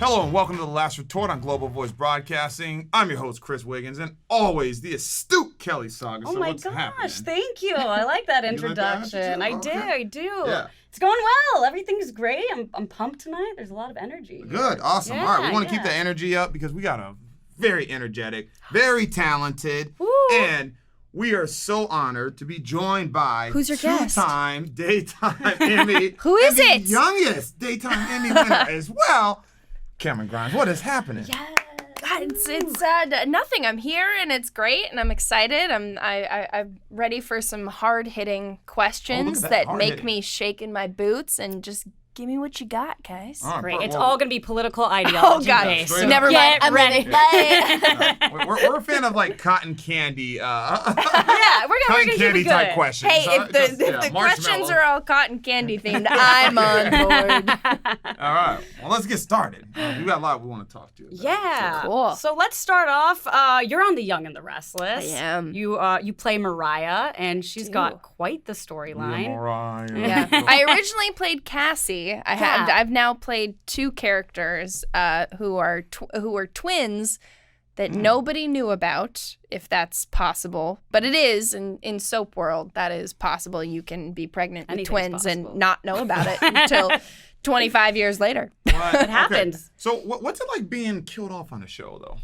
Hello and welcome to The Last Retort on Global Voice Broadcasting. I'm your host, Chris Wiggins, and always the astute Kelly Saga. Oh so my what's gosh, happening? Thank you. I like that introduction. I do. Yeah. It's going well. Everything's great. I'm pumped tonight. There's a lot of energy. Good, awesome. Yeah, all right, we want to keep the energy up because we got a very energetic, very talented, and we are so honored to be joined by who's your guest? Two-time Daytime Emmy. Who is and it? The youngest Daytime Emmy winner as well. Camryn Grimes, what is happening? Yeah. God, it's nothing. I'm here and it's great and I'm excited. I'm ready for some hard-hitting questions that make me shake in my boots and just give me what you got, guys. Great. It's all going to be political ideology. Oh, God. Based. So never mind. I'm ready. We're a fan of like cotton candy. Yeah, we're going to keep it good. Type questions. Hey, if the questions are all cotton candy themed, I'm on board. All right. Well, let's get started. We got a lot we want to talk to you about. Yeah. So cool. So let's start off. You're on The Young and the Restless. I am. You play Mariah, and she's got quite the storyline. Mariah. Yeah. I originally played Cassie. I've now played two characters who are twins that nobody knew about, if that's possible. But it is in soap world. That is possible. You can be pregnant with twins and not know about it until 25 years later. It happens. Okay. So what's it like being killed off on a show though?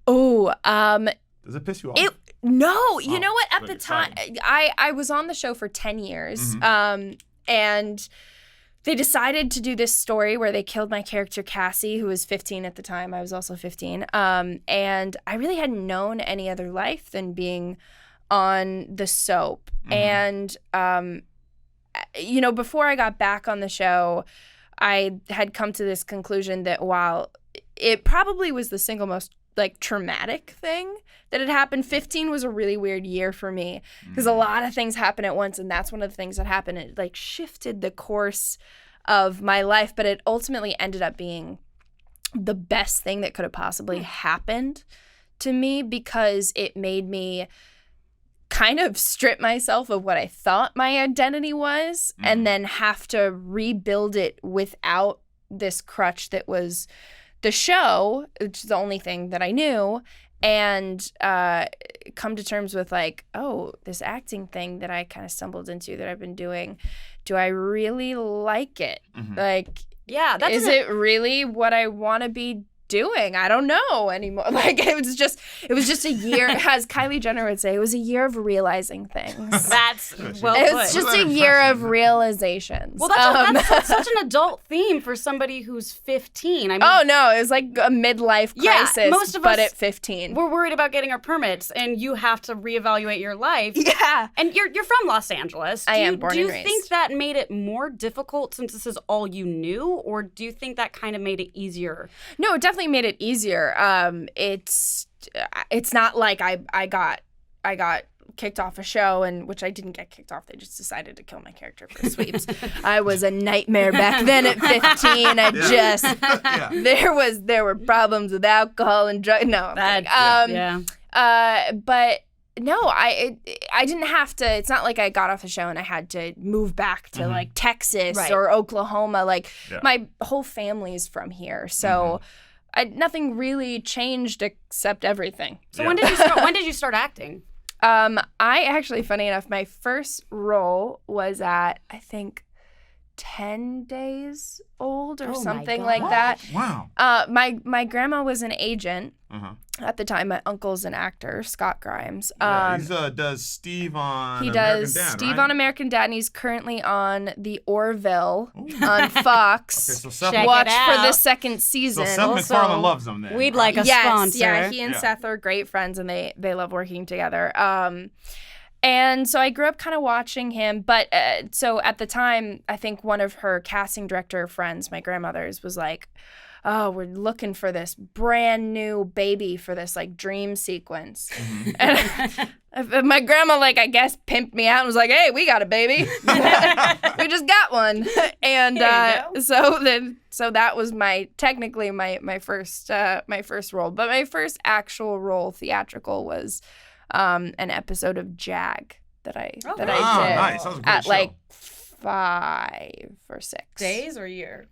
Oh, does it piss you off? No, you know what? At the time, I was on the show for 10 years, and they decided to do this story where they killed my character Cassie, who was 15 at the time. I was also 15. And I really hadn't known any other life than being on the soap. And, before I got back on the show, I had come to this conclusion that while it probably was the single most traumatic thing that had happened, 15 was a really weird year for me because a lot of things happened at once, and that's one of the things that happened. It shifted the course of my life, but it ultimately ended up being the best thing that could have possibly happened to me because it made me kind of strip myself of what I thought my identity was and then have to rebuild it without this crutch that was the show, which is the only thing that I knew, and come to terms with this acting thing that I kind of stumbled into that I've been doing. Do I really like it? Is it really what I want to be doing? I don't know anymore. It was just a year, as Kylie Jenner would say, it was a year of realizing things. That's well it put. was just a year of realizations. Well, that's such an adult theme for somebody who's 15. I mean, oh no, it was like a midlife crisis. Yeah, most of us at 15. We're worried about getting our permits, and you have to reevaluate your life. Yeah, and you're from Los Angeles. I am born and raised. Do you think that made it more difficult since this is all you knew, or do you think that kind of made it easier? No, it definitely made it easier. It's not like I got kicked off a show, and which I didn't get kicked off. They just decided to kill my character for sweeps. I was a nightmare back then at 15. There were problems with alcohol and drugs. No, but no, I didn't have to. It's not like I got off the show and I had to move back to Texas or Oklahoma. My whole family is from here, so. Nothing really changed except everything. So when did you start acting? I actually, funny enough, my first role was at, I think, 10 days old or something like that. Wow. My grandma was an agent at the time. My uncle's an actor, Scott Grimes. He does Steve on He American does Dad, Steve right? on American Dad, and he's currently on The Orville on Fox. Okay, so watch for the second season. So Seth MacFarlane loves him then. We'd like a sponsor. Yeah, he and Seth are great friends, and they love working together. And so I grew up kind of watching him. But so at the time, I think one of her casting director friends, my grandmother's, was like, oh, we're looking for this brand new baby for this dream sequence. And my grandma, I guess, pimped me out and was like, hey, we got a baby. We just got one. And so that was technically my first role. But my first actual role theatrical was an episode of Jag that I did nice. That was a great at show. 5 or 6 days or year.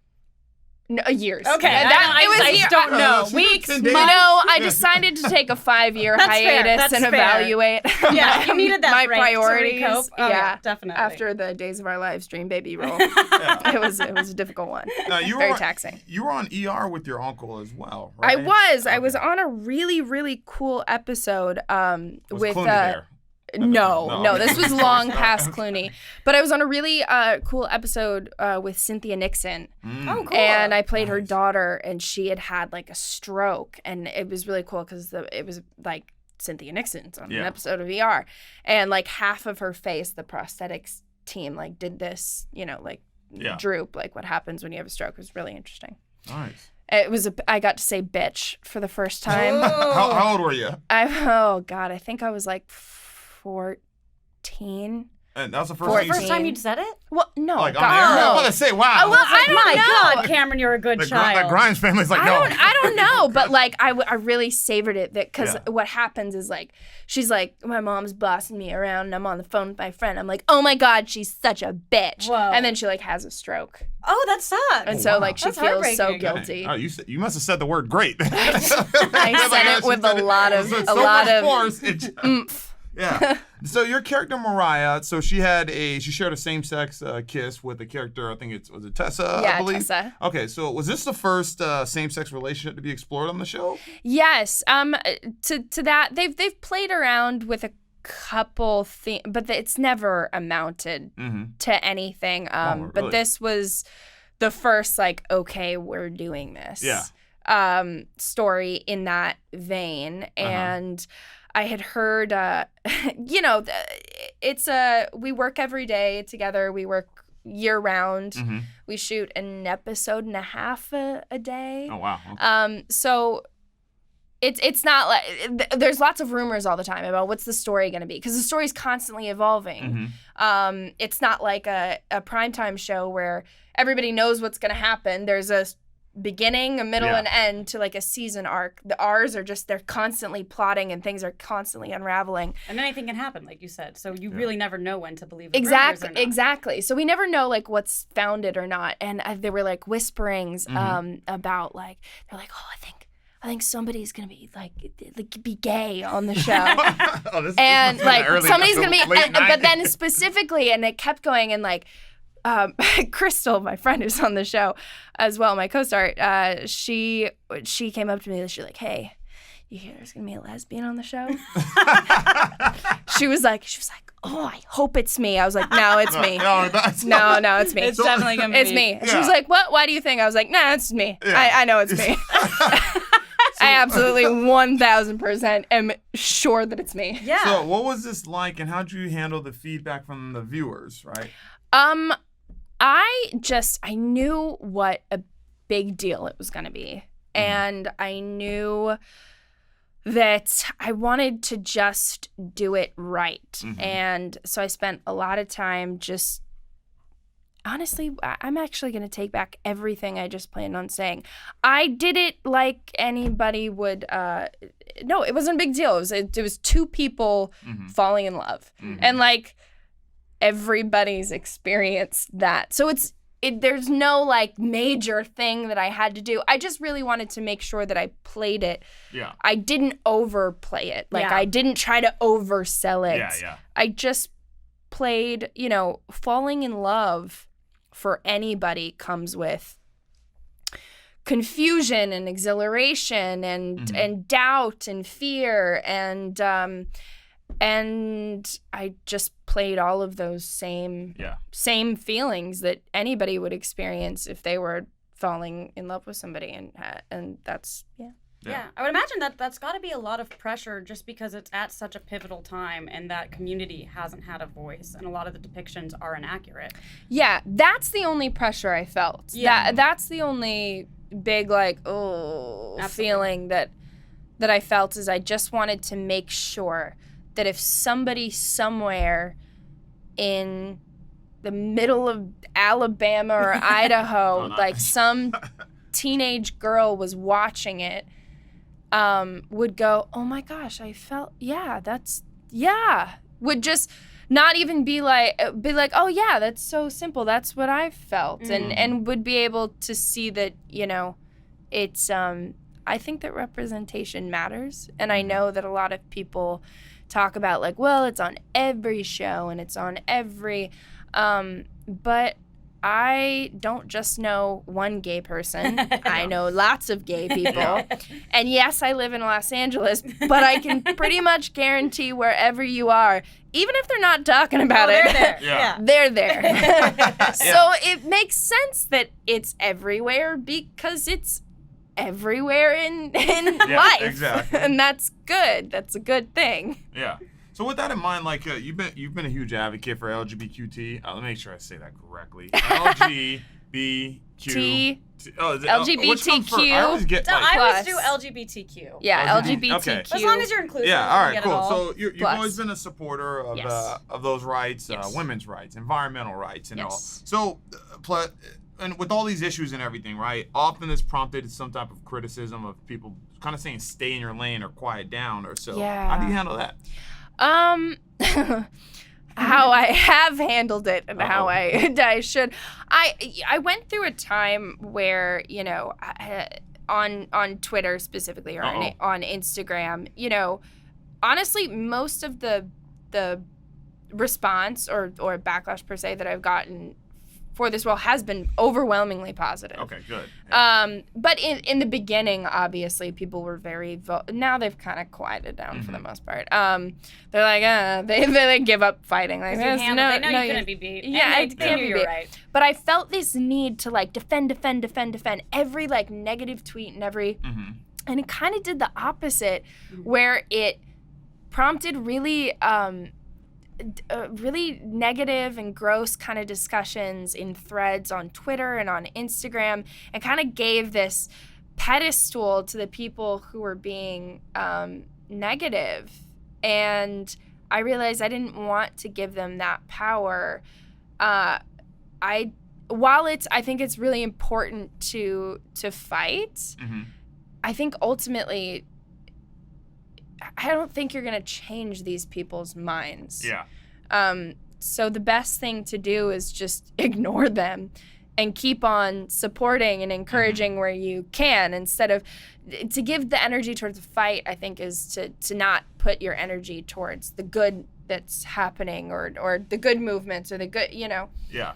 No, years. Okay, I just don't know. Weeks. You You know, I decided to take a 5-year hiatus and evaluate. Yeah, you needed that my break priorities. to recoup. Oh, yeah, definitely. After the Days of Our Lives Dream Baby role, it was a difficult one. Very taxing. You were on ER with your uncle as well, right? I was on a really, really cool episode with Clooney there? No, this was long past Clooney. But I was on a really cool episode with Cynthia Nixon. Oh, cool. And I played her daughter, and she had like a stroke. And it was really cool because it was like Cynthia Nixon's on an episode of ER. And like half of her face, the prosthetics team like did this, droop, like what happens when you have a stroke. It was really interesting. Nice. I got to say bitch for the first time. How old were you? I think I was like 14. And that was the first time you'd said it? Well, no. Like, God, on air? no. I was about to say, wow. Well, I don't My know. God, Camryn, you're a good child. The Grimes family's like, no. I don't know, but like I really savored it because what happens is like she's like, my mom's bossing me around and I'm on the phone with my friend. I'm like, oh my God, she's such a bitch. Whoa. And then she like has a stroke. Oh, that sucks. And so like she That's feels so heartbreaking. guilty. Oh, you must have said the word great. I said it with a lot of force. oomph. Yeah. So your character Mariah, so she shared a same-sex kiss with a character. I think was it Tessa? Yeah, I believe? Tessa. Okay, so was this the first same-sex relationship to be explored on the show? Yes. To that they've played around with a couple things, but it's never amounted to anything. Really? But this was the first like, okay, we're doing this. Yeah. Story in that vein, and I had heard, we work every day together. We work year round. We shoot an episode and a half a day. Oh, wow. Okay. So it's not like, there's lots of rumors all the time about what's the story going to be, because the story's constantly evolving. It's not like a primetime show where everybody knows what's going to happen. There's a beginning, a middle, and end to like a season arc. The R's are just, they're constantly plotting and things are constantly unraveling. And anything can happen, like you said. So you really never know when to believe the rumors or not. Exactly. So we never know like what's founded or not. And there were like whisperings about like, they're like, oh, I think somebody's gonna be like be gay on the show. And like somebody's gonna be, but then specifically, and it kept going, and like Crystal, my friend who's on the show as well, my co-star, she came up to me and she's like, hey, you hear there's gonna be a lesbian on the show? she was like, oh, I hope it's me. I was like, no, it's me. No, it's me. It's definitely gonna be. It's me. She was like, what? Why do you think? I was like, nah, it's me. Yeah. I know it's me. I absolutely 1,000% am sure that it's me. Yeah. So what was this like, and how did you handle the feedback from the viewers, right? I knew what a big deal it was going to be. And I knew that I wanted to just do it right. And so I spent a lot of time just, honestly, I'm actually going to take back everything I just planned on saying. I did it like anybody would. No, it wasn't a big deal. It was two people falling in love. And like, everybody's experienced that. So there's no like major thing that I had to do. I just really wanted to make sure that I played it. Yeah. I didn't overplay it. Like I didn't try to oversell it. Yeah. I just played, falling in love for anybody comes with confusion and exhilaration and doubt and fear and I just played all of those same feelings that anybody would experience if they were falling in love with somebody, and that's Yeah, I would imagine that's got to be a lot of pressure just because it's at such a pivotal time and that community hasn't had a voice and a lot of the depictions are inaccurate. Yeah, that's the only pressure I felt. Yeah. That's the only big feeling that I felt, is I just wanted to make sure that if somebody somewhere in the middle of Alabama or Idaho, like some teenage girl was watching it, would go, oh my gosh, I felt, would just not even be like, oh yeah, that's so simple. That's what I felt, and would be able to see that, you know, it's. I think that representation matters, and I know that a lot of people talk about like, well, it's on every show and it's on every, but I don't just know one gay person. I know lots of gay people. And yes, I live in Los Angeles, but I can pretty much guarantee wherever you are, even if they're not talking about it, they're there. So it makes sense that it's everywhere because it's everywhere in life. Exactly. And that's good. That's a good thing. Yeah. So with that in mind, like you've been a huge advocate for LGBTQT. Let me make sure I say that correctly. LGBTQ. LGBTQ. I always get like, I always do LGBTQ. Yeah, LGBTQ. Okay. As long as you're inclusive. Yeah, all right, get cool. It all. So you've always been a supporter of of those rights, Yes. women's rights, environmental rights, and all. Yes. So, and with all these issues and everything, right? Often it's prompted some type of criticism of people kind of saying "stay in your lane" or "quiet down" or so. Yeah. How do you handle that? How I have handled it and how I should. I went through a time where, you know, on Twitter specifically or on Instagram, you know, honestly, most of the response or backlash per se that I've gotten for this role has been overwhelmingly positive. Okay, good. Yeah. But in the beginning, obviously, people were very now they've kind of quieted down for the most part. They're like, they give up fighting. Like, they know you couldn't be beat. Yeah, I can't be beat. Right. But I felt this need to like defend every like negative tweet and every, and it kind of did the opposite, where it prompted really really negative and gross kind of discussions in threads on Twitter and on Instagram, and kind of gave this pedestal to the people who were being negative. And I realized I didn't want to give them that power. I think it's really important to fight, I think ultimately I don't think you're going to change these people's minds. Yeah. So the best thing to do is just ignore them and keep on supporting and encouraging where you can, instead of to give the energy towards the fight. I think is to not put your energy towards the good that's happening or the good movements or the good, you know. Yeah.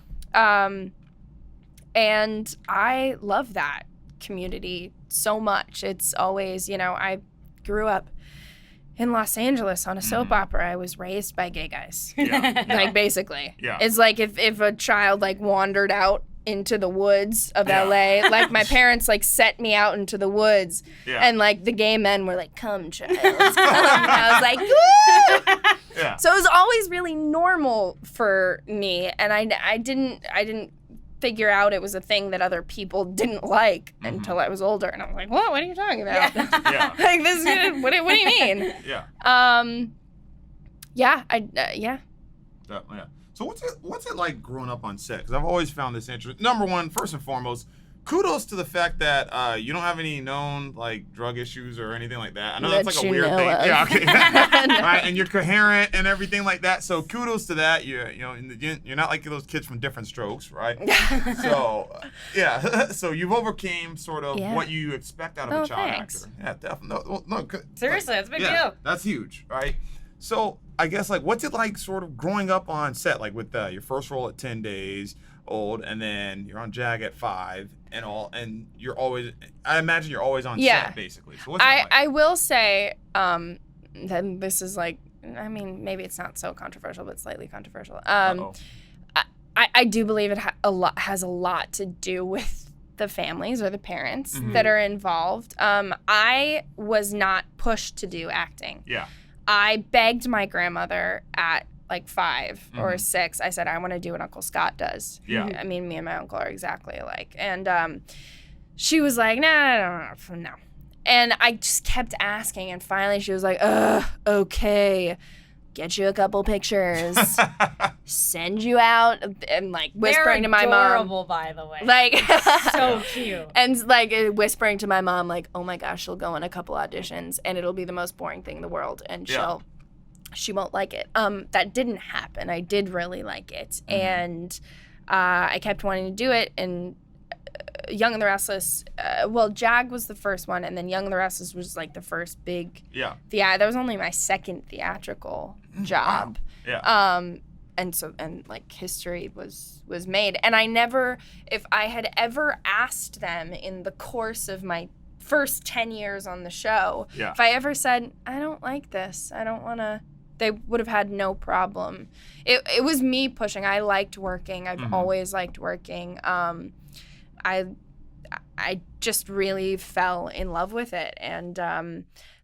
And I love that community so much. It's always, you know, I grew up in Los Angeles on a soap opera. I was raised by gay guys. Yeah. Like, basically. Yeah. It's like if a child, like, wandered out into the woods of LA, like, my parents, like, set me out into the woods. Yeah. And, like, the gay men were like, come, child, come. And I was like, woo! Yeah. So it was always really normal for me. And I didn't figure out it was a thing that other people didn't like until I was older, and I'm like, what are you talking about? Yeah. Like, this is, what do you mean? Yeah. Yeah. Yeah. So what's it like growing up on set? Because I've always found this interesting. Number one, first and foremost, kudos to the fact that you don't have any known like drug issues or anything like that. I know that's like a weird thing. Of. Yeah, okay. Right, and you're coherent and everything like that. So kudos to that. You're not like those kids from Different Strokes, right? So yeah. So you've overcame sort of what you expect out of a child actor. Yeah, definitely. No, seriously, that's a big deal. That's huge, right? So I guess like what's it like sort of growing up on set, like with your first role at 10 days old, and then you're on JAG at 5 and all, and you're always, I imagine you're always on set basically. So what's that like? I will say that this is like, I mean, maybe it's not so controversial, but slightly controversial. I do believe it has a lot to do with the families or the parents that are involved. I was not pushed to do acting. Yeah. I begged my grandmother at like 5 or 6. I said, I want to do what Uncle Scott does. Yeah. I mean, me and my uncle are exactly alike. And she was like, no. And I just kept asking. And finally she was like, okay. Get you a couple pictures. Send you out. And like whispering to my mom. They're adorable, by the way. Like, so cute. And like whispering to my mom, like, oh my gosh, she'll go on a couple auditions and it'll be the most boring thing in the world. And she'll she won't like it. That didn't happen. I did really like it. And I kept wanting to do it. And Young and the Restless, Jag was the first one, and then Young and the Restless was like the first big. Yeah. That was only my second theatrical job. Wow. Yeah. And like history was made. And I never, if I had ever asked them in the course of my first 10 years on the show, if I ever said, I don't like this, I don't want to, they would have had no problem. It was me pushing. I liked working. I've always liked working. I just really fell in love with it. And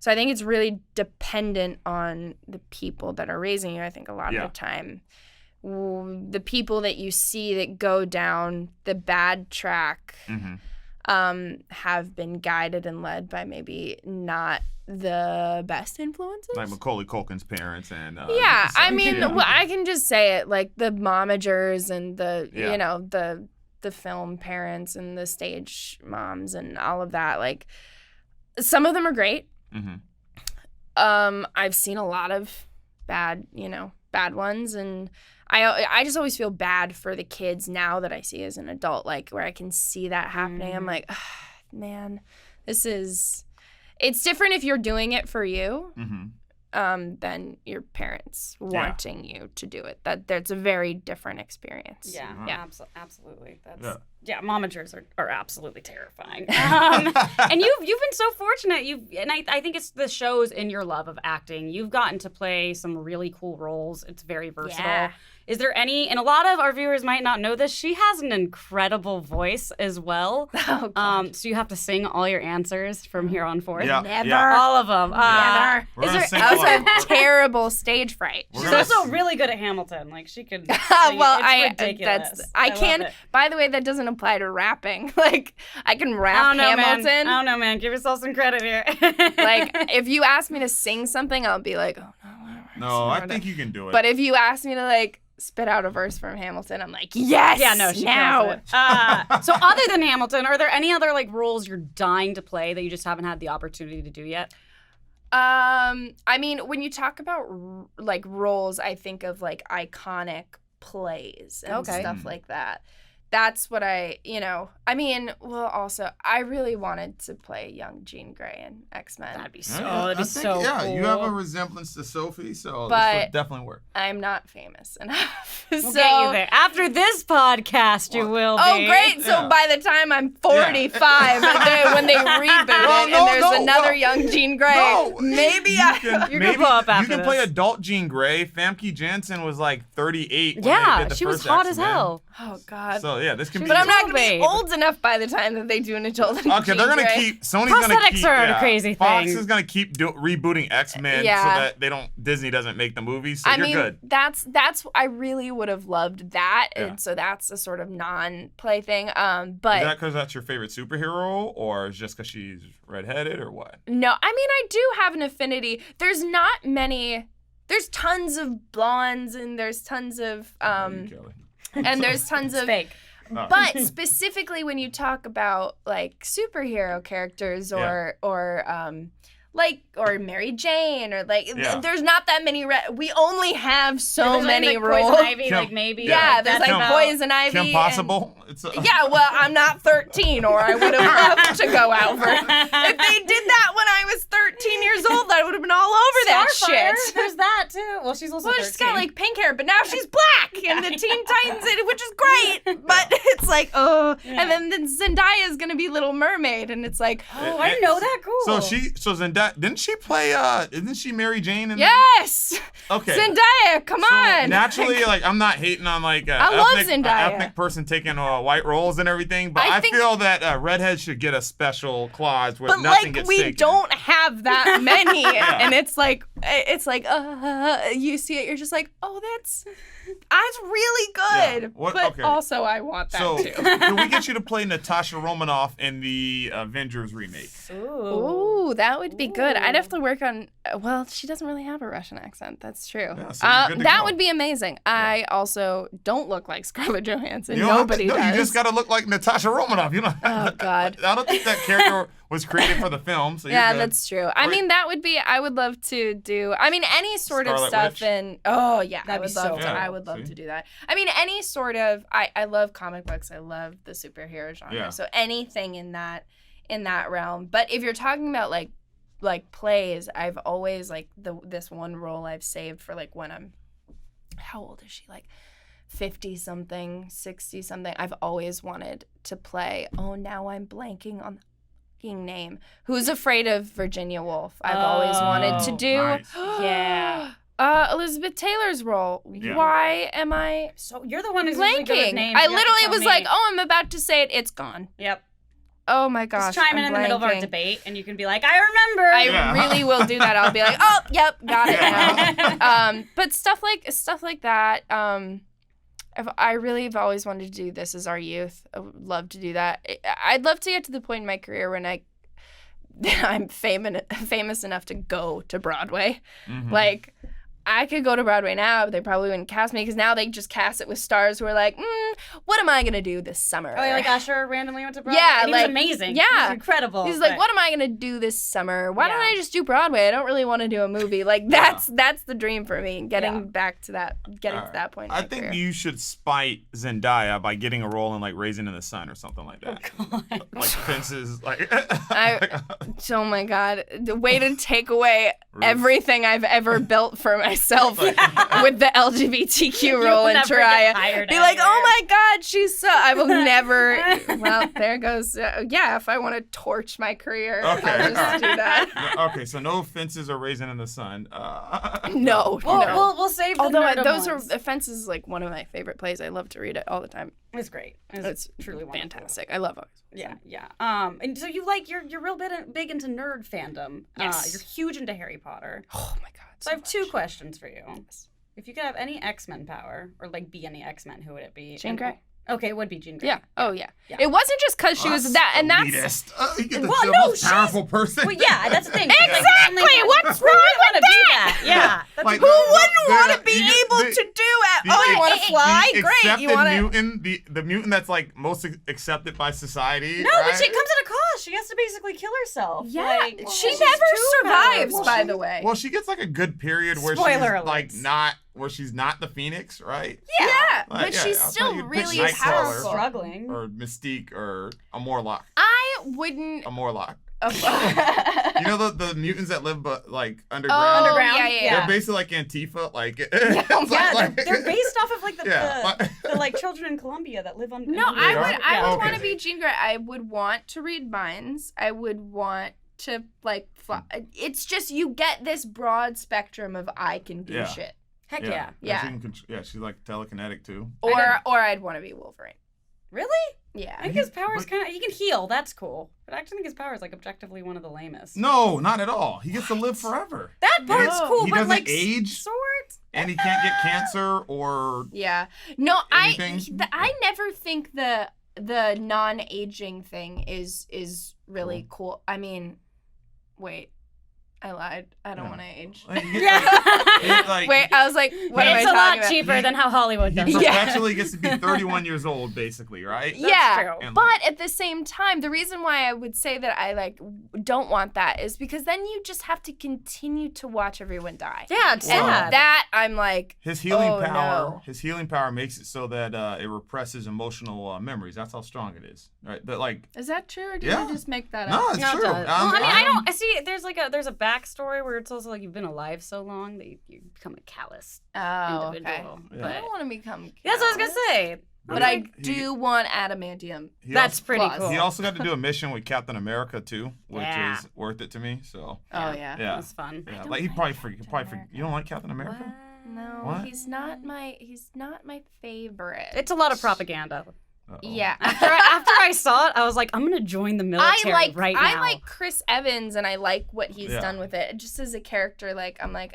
so I think it's really dependent on the people that are raising you. I think a lot of the time, the people that you see that go down the bad track have been guided and led by maybe not the best influences. Like Macaulay Culkin's parents and I mean, well, I can just say it, like the momagers and the you know, the film parents and the stage moms and all of that. Like, some of them are great. I've seen a lot of bad ones, and I just always feel bad for the kids now that I see as an adult, like where I can see that happening. I'm like, man, it's different if you're doing it for you than your parents wanting you to do it. That's a very different experience. Absolutely. Momagers are absolutely terrifying. And you've been so fortunate. I think it's the shows in your love of acting. You've gotten to play some really cool roles. It's very versatile. Yeah. Is there any, and a lot of our viewers might not know this, she has an incredible voice as well. Oh, God. So you have to sing all your answers from here on forth. Never. All of them. Never. I also have terrible stage fright. She's also really good at Hamilton. Like, she could sing it's ridiculous. I can. By the way, that doesn't apply to rapping. Like, I can rap Hamilton. Man. I don't know, man. Give yourself some credit here. Like, if you ask me to sing something, I'll be like, oh, no. No, I think you can do it. But if you ask me to, like, spit out a verse from Hamilton, I'm like, yes! Yeah, no, she now. So other than Hamilton, are there any other, like, roles you're dying to play that you just haven't had the opportunity to do yet? I mean, when you talk about, like, roles, I think of, like, iconic plays and stuff like that. That's what I mean, well, also, I really wanted to play young Jean Grey in X-Men. That'd be so cool. Yeah, you have a resemblance to Sophie, so this would definitely work. I'm not famous enough. We'll get you there. After this podcast, you will be. Oh, great. So by the time I'm 45, when they reboot it and there's another young Jean Grey, maybe you can play adult Jean Grey. Famke Janssen was like 38 when they did the she first was hot X-Men. as hell. Oh, God. So, yeah, this can be... But I'm not going to be old enough by the time that they do an adult Jean Grey. Okay, they're going to keep... Sony's going to keep... Prosthetics are a crazy thing. Fox is going to keep rebooting X-Men so that Disney doesn't make the movies, so you're good. That's I really would have loved that, and so that's a sort of non-play thing. But is that because that's your favorite superhero, or is it just because she's redheaded, or what? No, I mean, I do have an affinity. There's not many... There's tons of blondes, and there's tons of... and there's tons of... fake. But specifically when you talk about, like, superhero characters or Mary Jane or, like, there's not that many... we only have so many roles. Poison Ivy, like, maybe. Yeah, there's, like, Poison Ivy. Kim Possible. Well, I'm not 13, or I would have loved to go out for... If they did that when I was 13 years old, I would have been all over that shit. There's that, too. Well, she's also 13. She's got, like, pink hair, but now she's black in the Teen Titans, which is great. But it's like, and then Zendaya is going to be Little Mermaid, and it's like... Oh, I didn't know that. Cool. So Zendaya... Didn't she play, isn't she Mary Jane? Yes! Okay. Zendaya, come on! Naturally, like, I'm not hating on, like, an ethnic person taking white roles and everything, but I feel that redheads should get a special clause where nothing gets taken. But, like, we don't have that many, and it's like, you see it, you're just like, oh, That's really good. Yeah. What- but okay. also, I want that So, too. can we get you to play Natasha Romanoff in the Avengers remake? Ooh, that would be good. I'd have to work on. Well, she doesn't really have a Russian accent. That's true. Yeah, so you're good to that go. would be amazing. I also don't look like Scarlett Johansson. You don't have to- Nobody does. You just got to look like Natasha Romanoff. You know. Oh, God. I don't think that character was created for the film. So Yeah, you're good. that's true. I mean, that would be. I would love to do. I mean, any sort Scarlet of stuff Witch? in. Oh yeah, That'd I be would so love to. fun. I would love See? to do that. I mean, any sort of. I love comic books. I love the superhero genre. Yeah. So anything in that realm. But if you're talking about like plays, I've always like this one role I've saved for like when I'm. How old is she? Like 50 something, 60 something. I've always wanted to play. Oh, now I'm blanking on the fucking name. Who's Afraid of Virginia Woolf? I've always wanted to do. Nice. Yeah. Elizabeth Taylor's role. Yeah. Why am I So you're the one who's usually good with blanking? names. I You have to literally tell was me. like, oh, I'm about to say it. It's gone. Yep. Oh my gosh. Just chime in I'm the middle of our blanking. debate, and you can be like, I remember. I Yeah. really will do that. I'll be like, oh, yep, got it Yeah. now. But stuff like that. I really have always wanted to do This Is Our Youth. I would love to do that. I'd love to get to the point in my career when I'm famous enough to go to Broadway. Mhm. Like, I could go to Broadway now, but they probably wouldn't cast me because now they just cast it with stars who are like, what am I going to do this summer? Oh, like Usher randomly went to Broadway? Yeah, And he was like, amazing. yeah. He was incredible. He's like, but- what am I gonna do this summer? Why don't Yeah. I just do Broadway? I don't really want to do a movie. Like that's the dream for me. Getting back to that, to that point. In I my think career. you should spite Zendaya by getting a role in like Raisin in the Sun or something like that. Like Fences, like. Oh my God, the way to take away everything I've ever built for myself with the LGBTQ role in never Taraya. get hired Be like, anywhere. oh my God, she's so. I will never. Well, there goes. Yeah, if I want to torch my career, Okay. I'll just do that. Okay, so no Fences or Raisin in the Sun. No, We'll, no. we'll save the Although nerdum those ones. are Offense is like one of my favorite plays. I love to read it all the time. It's great. It's truly wonderful. fantastic. I love it. Yeah, yeah. And so you're real big into nerd fandom. Yes. You're huge into Harry Potter. Oh my God. So I have two questions for you. If you could have any X-Men power, or like be any X-Men, who would it be? Jean And- Grey. Okay, it would be Jean Grey. Yeah. Oh yeah. Yeah. It wasn't just because she was that, and that's elitist. You get the, Well, the no, most she's- powerful person. Well, yeah, that's the thing. Exactly! What's wrong with Be that? Yeah. That's Like, who wouldn't the- want to be you get able the- to do it? Oh, you want to fly? The Great. You accepted want to? mutant, the mutant that's like most accepted by society. No, right? but it comes at a cost. She has to basically kill herself. Yeah. Like, She she's never too survives, powerful. by the way. Well, she gets like a good period where Spoiler she's like alerts. not where she's not the Phoenix, right? Yeah, Like, but yeah, she's I thought still you'd pick really Nightcrawler. powerful. Struggling. Or Mystique or a Morlock. I wouldn't. A Morlock. Oh, You know the mutants that live but like underground. Underground? Yeah, yeah, Yeah. They're basically like Antifa, like it's Yeah, like- they're based off of like the, Yeah, the like children in Colombia that live on. No, I Yeah. would. I Yeah. would Okay. want to be Jean Grey. I would want to read minds. I would want to like fly. It's just you get this broad spectrum of I can do Yeah. shit. Heck yeah. Yeah. She can she's like telekinetic too. Or I'd want to be Wolverine. Really? I Yeah. think his power is But- kind of he can heal. That's cool. But I actually think his power is like objectively one of the lamest. No, not at all. He gets to live forever. That part's No. cool, He but doesn't like age. sort. And he can't get cancer or Yeah. No, Anything? I never think the non-aging thing is really cool. I mean, wait. I lied. I don't Yeah. want to age. like, he gets, Yeah. like, Wait, I was like, what am I It's a talking lot about? cheaper than how Hollywood he does it. perpetually gets to be 31 years old, basically, right? Yeah, true. And, but at the same time, the reason why I would say that I like don't want that is because then you just have to continue to watch everyone die. Yeah, it's Wow. sad. And that I'm like, His healing Oh, power, no. his healing power makes it so that it represses emotional memories. That's how strong it is, right? That like, is that true or did Yeah. you just make that no, up? it's No, it true. does. Well, I mean, I I'm- don't. I see. There's a backstory where it's also like you've been alive so long that you become a callous Oh, okay. individual. Yeah. I But don't want to become. that's what I was gonna say. But I do want adamantium. He That's also, pretty Plus. cool. He also got to do a mission with Captain America too, which Yeah. is worth it to me. So Oh yeah. yeah, That's fun. yeah. don't Like he like probably Captain America. you don't like Captain America? No, What? he's not my favorite. It's a lot of propaganda. Uh-oh. Yeah. After I saw it, I was like, I'm gonna join the military right now. I like Chris Evans and I like what he's Yeah. done with it. Just as a character, like I'm like,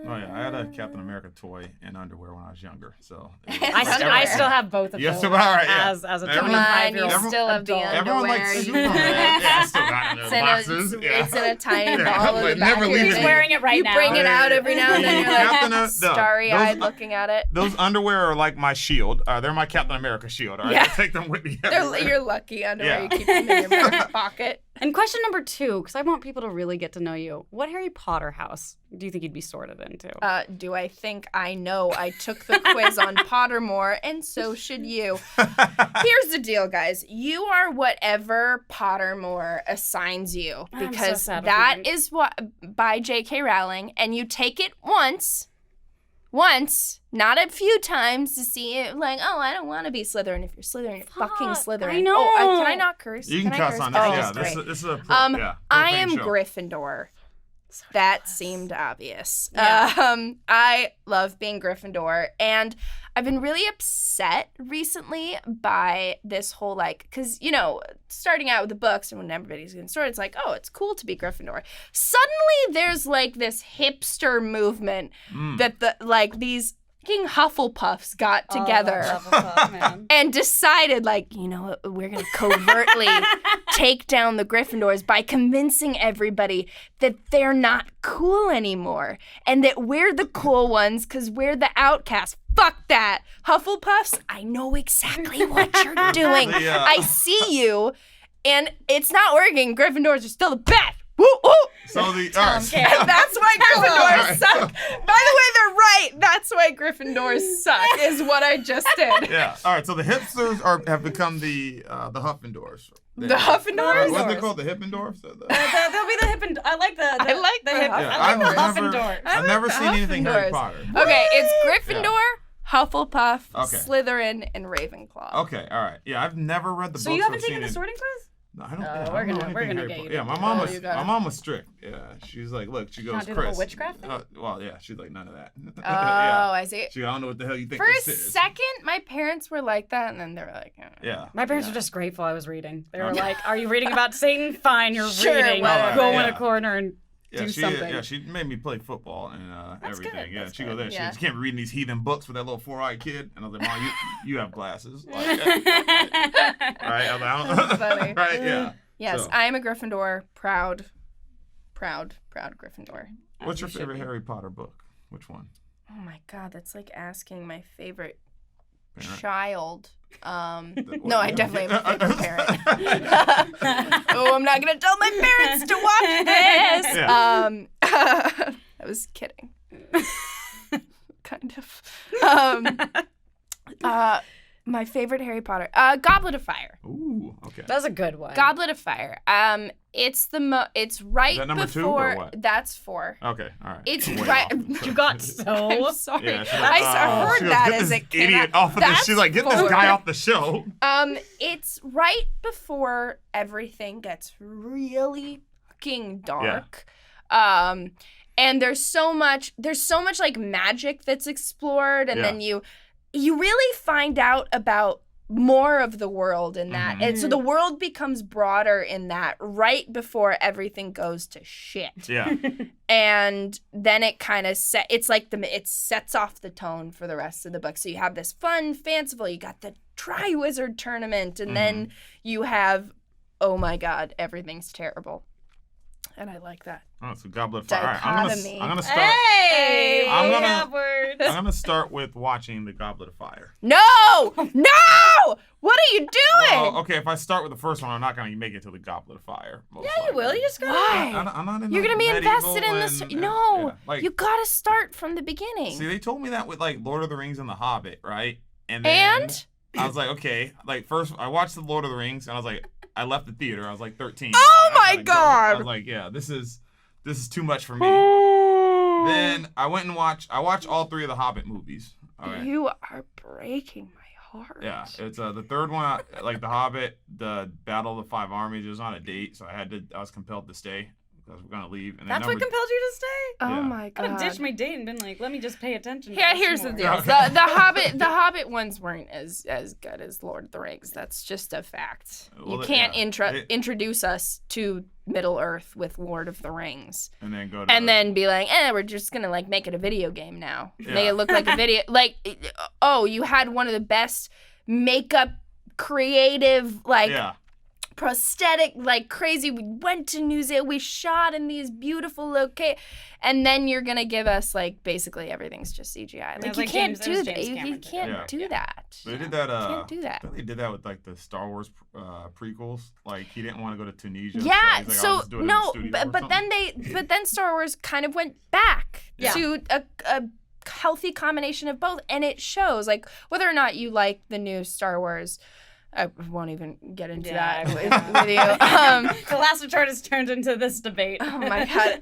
Oh yeah, I had a Captain America toy and underwear when I was younger, so. I still have both of those all right, yeah. as a Everyone- 25-year-old. You still have the adult. Everyone underwear. likes Superman. Yeah, I still got it in their boxes. It's in a tiny Yeah, ball in like, the back never of leave your it He's thing. wearing it right You now. bring it out every now and then. You're Captain like starry-eyed those- looking at it. Those underwear are like my shield. They're my Captain America shield. All right, Yeah. I take them with me everywhere. You're lucky underwear. Yeah. You keep them in your back pocket. And question number 2, because I want people to really get to know you. What Harry Potter house do you think you'd be sorted into? Do I think I know? I took the quiz on Pottermore, and so should you. Here's the deal, guys. You are whatever Pottermore assigns you, I'm so because sad with that mine. is what by J.K. Rowling, and you take it once, not a few times to see it. Like, oh, I don't want to be Slytherin. If you're Slytherin, you're fucking Fuck, Slytherin. I know. Oh, can I not curse? You can I cuss curse? on this. Oh, Yeah, great. this is a I propane am show. Gryffindor. That seemed obvious. Yeah. I love being Gryffindor, and I've been really upset recently by this whole, like, because, you know, starting out with the books and when everybody's getting started, it's like, oh, it's cool to be Gryffindor. Suddenly there's, like, this hipster movement that, these fucking Hufflepuffs got together. Oh, Hufflepuff, man. And decided, like, you know what, we're going to covertly take down the Gryffindors by convincing everybody that they're not cool anymore and that we're the cool ones because we're the outcasts. Fuck that. Hufflepuffs, I know exactly what you're doing. Yeah. I see you, and it's not working. Gryffindors are still the best. Woo, woo. So all right. And that's why Gryffindors Alright, suck. By the way, they're right. That's why Gryffindors suck, is what I just did. Yeah. All right. So the hipsters have become the Huffendors. The Huffendors? What are they called? The Hippendorfs? They'll be the Hippendorf. I like the I like the hip. Huff- Yeah, I like the I've Huffendorf. I've never seen anything Harry Huffendors. Potter. Okay, it's Gryffindor, Hufflepuff, Okay. Slytherin, and Ravenclaw. Okay. All right. Yeah, I've never read the So books. you haven't or taken seen the it. sorting quiz? No, I don't. Oh, I don't we're know gonna anything get Harry you Potter. Yeah, to my do mom it. was. You gotta- My mom was strict. Yeah, she's like, look, she goes, Not do the Chris. whole witchcraft thing? Well, yeah, she's like, none of that. Oh, Yeah. I see. She, I don't know what the hell you think For a this is. second, my parents were like that, and then they were like, Yeah. My parents were just grateful I was reading. They were Okay. like, "Are you reading about Satan? Fine, you're Sure, reading. whatever. Go in Yeah. a corner and Yeah, do she something." yeah, she made me play football and That's everything. good, Yeah, that's she good, goes there. She yeah. goes, you can't be reading these heathen books with that little 4-eyed kid. And I was like, Mom, you have glasses. Like, right? I was like, That's funny. right? Yeah. yes, So, I am a Gryffindor, proud Gryffindor. what's your you should favorite be. Harry Potter book? Which one? Oh my God, that's like asking my favorite Parent? child. What- No, I definitely have a favorite parent. Oh, I'm not gonna tell my parents to watch this. Yeah. I was kidding. Kind of. My favorite Harry Potter. Goblet of Fire. Ooh, okay. That's a good one. Goblet of Fire. It's it's right Is that number 2 before. or what? That's 4. Okay, all right. It's Way right. off. You got so. I'm sorry. Yeah, she's I like, heard she goes, that "Get as this a kid. idiot off of this. That's She's like, get this 4. guy off the show. It's right before everything gets really fucking dark. And there's so much like magic that's explored, and Yeah. then you really find out about more of the world in that. Mhm. And so the world becomes broader in that right before everything goes to shit. Yeah. And then it kind of it sets off the tone for the rest of the book. So you have this fun, fanciful, you got the Triwizard Tournament, and then you have, oh my God, everything's terrible. And I like that. Oh, so Goblet of Fire. All right, Dichotomy. I'm gonna start. Hey, I'm we gonna- have words. I'm gonna start with watching the Goblet of Fire. No! What are you doing? Well, okay, if I start with the first one, I'm not gonna make it to the Goblet of Fire. most Yeah, you likely. will. You just gotta. Why? I'm not in You're gonna be medieval invested in this. and- No, yeah, like, you gotta start from the beginning. see, they told me that with like Lord of the Rings and The Hobbit, right? And then And I was like, okay, like first I watched the Lord of the Rings, and I was like, I left the theater. I was like 13. Oh I my gotta go. God. I was like, yeah, this is too much for me. Then I went and watched all 3 of the Hobbit movies. All right. you are breaking my heart. Yeah, it's the third one, like The Hobbit, the Battle of the 5 Armies. It was on a date, so I was compelled to stay because we're gonna leave. And that's what compelled you to stay? Oh my god! I'd have ditched my date and been like, let me just pay attention. Yeah, here's the deal. The Hobbit ones weren't as good as Lord of the Rings. That's just a fact. You can't introduce us to Middle Earth with Lord of the Rings and then then be like, we're just gonna like make it a video game now. Make it look like a video. Like, oh, you had one of the best makeup, creative, like. Yeah. Prosthetic, like crazy. We went to New Zealand. We shot in these beautiful locations, and then you're gonna give us like basically everything's just CGI. Like you can't do that. You can't do that. They did that. Can't do that. They did that with like the Star Wars prequels. Like he didn't want to go to Tunisia. Yeah. So no, but then Star Wars kind of went back to a healthy combination of both, and it shows. Like whether or not you like the new Star Wars. I won't even get into that with you. The last Retort has turned into this debate. Oh my god!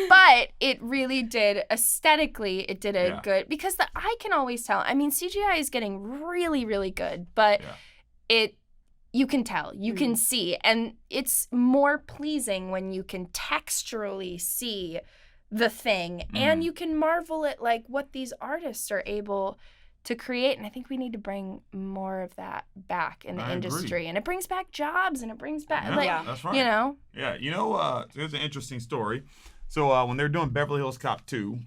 But it really did aesthetically. It did a good because I can always tell. I mean, CGI is getting really, really good, but you can tell, you can see, and it's more pleasing when you can texturally see the thing, and you can marvel at like what these artists are able to create, and I think we need to bring more of that back in the industry. Agree. And it brings back jobs, and it brings back, that's right. You know? Yeah, there's an interesting story. So when they were doing Beverly Hills Cop 2,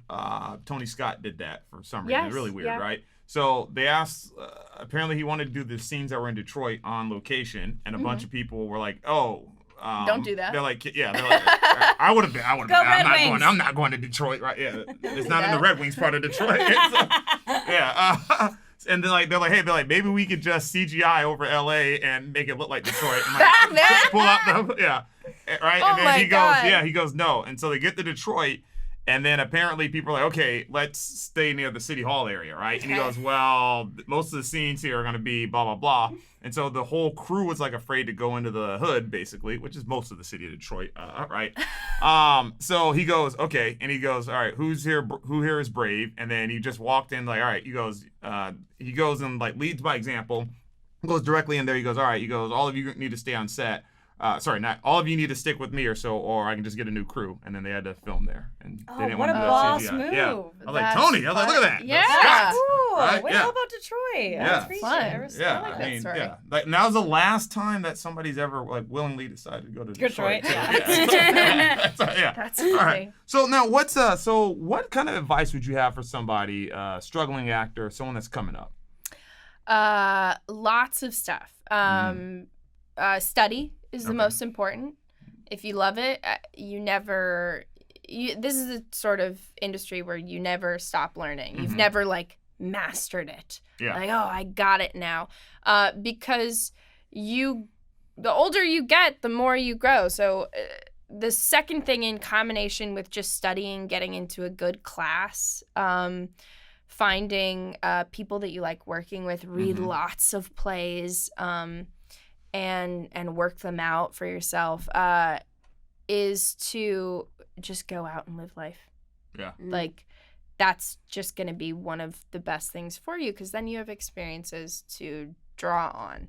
Tony Scott did that for some reason. It's really weird, right? So they asked, apparently he wanted to do the scenes that were in Detroit on location, and a bunch of people were like, don't do that. They're like, I would have been. I'm not going to Detroit, right? Yeah, it's not in the Red Wings part of Detroit. And then they're like, maybe we could just CGI over LA and make it look like Detroit. And pull out right. Oh and then he goes, no. And so they get to Detroit. And then apparently people are like, okay, let's stay near the City Hall area, right? And he goes, well, most of the scenes here are going to be blah, blah, blah. And so the whole crew was like afraid to go into the hood, basically, which is most of the city of Detroit, right? So he goes, okay. And he goes, all right, who here is brave? And then he just walked in like, all right, he goes and like leads by example, goes directly in there. He goes, all right, all of you need to stay on set. Not all of you need to stick with me or I can just get a new crew. And then they had to film there. And they didn't want to do boss CGI. move. Yeah. I was like, Tony. I was like, look at that. Yeah. Cool. Right? Way all about Detroit. Yeah. That's fun. Yeah. I like that story. Yeah. Like now's the last time that somebody's ever like willingly decided to go to Detroit. That's funny. All right. So now what kind of advice would you have for somebody, struggling actor, someone that's coming up? Lots of stuff. Study is the most important. If you love it, this is a sort of industry where you never stop learning. You've never like mastered it. Yeah. Like, I got it now. Because the older you get, the more you grow. So the second thing in combination with just studying, getting into a good class, finding people that you like working with, read lots of plays, and work them out for yourself, is to just go out and live life. Yeah. Like, that's just going to be one of the best things for you, because then you have experiences to draw on.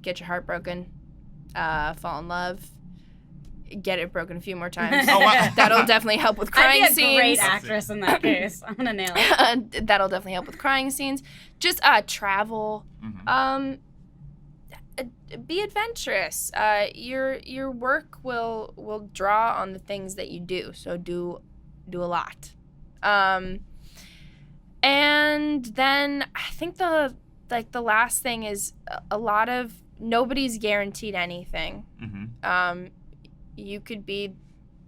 Get your heart broken, fall in love, get it broken a few more times. That'll definitely help with crying scenes. I'd be a great actress in that case. I'm going to nail it. That'll definitely help with crying scenes. Just travel. Be adventurous. Your work will draw on the things that you do. So do a lot. And then I think the last thing is nobody's guaranteed anything. You could be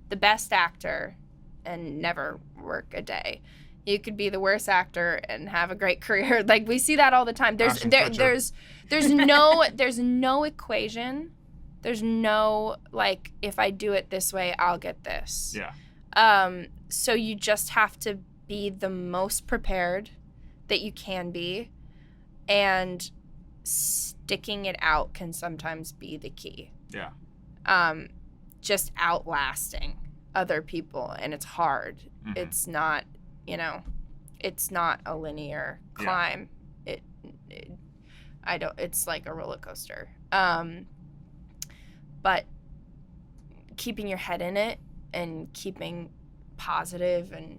the best actor and never work a day. You could be the worst actor and have a great career. Like, we see that all the time. There's no equation. There's no like, if I do it this way, I'll get this. Yeah. So you just have to be the most prepared that you can be, and sticking it out can sometimes be the key. Yeah. Just outlasting other people, and it's hard. It's not, it's not a linear climb. Yeah. It's like a roller coaster. But keeping your head in it and keeping positive and,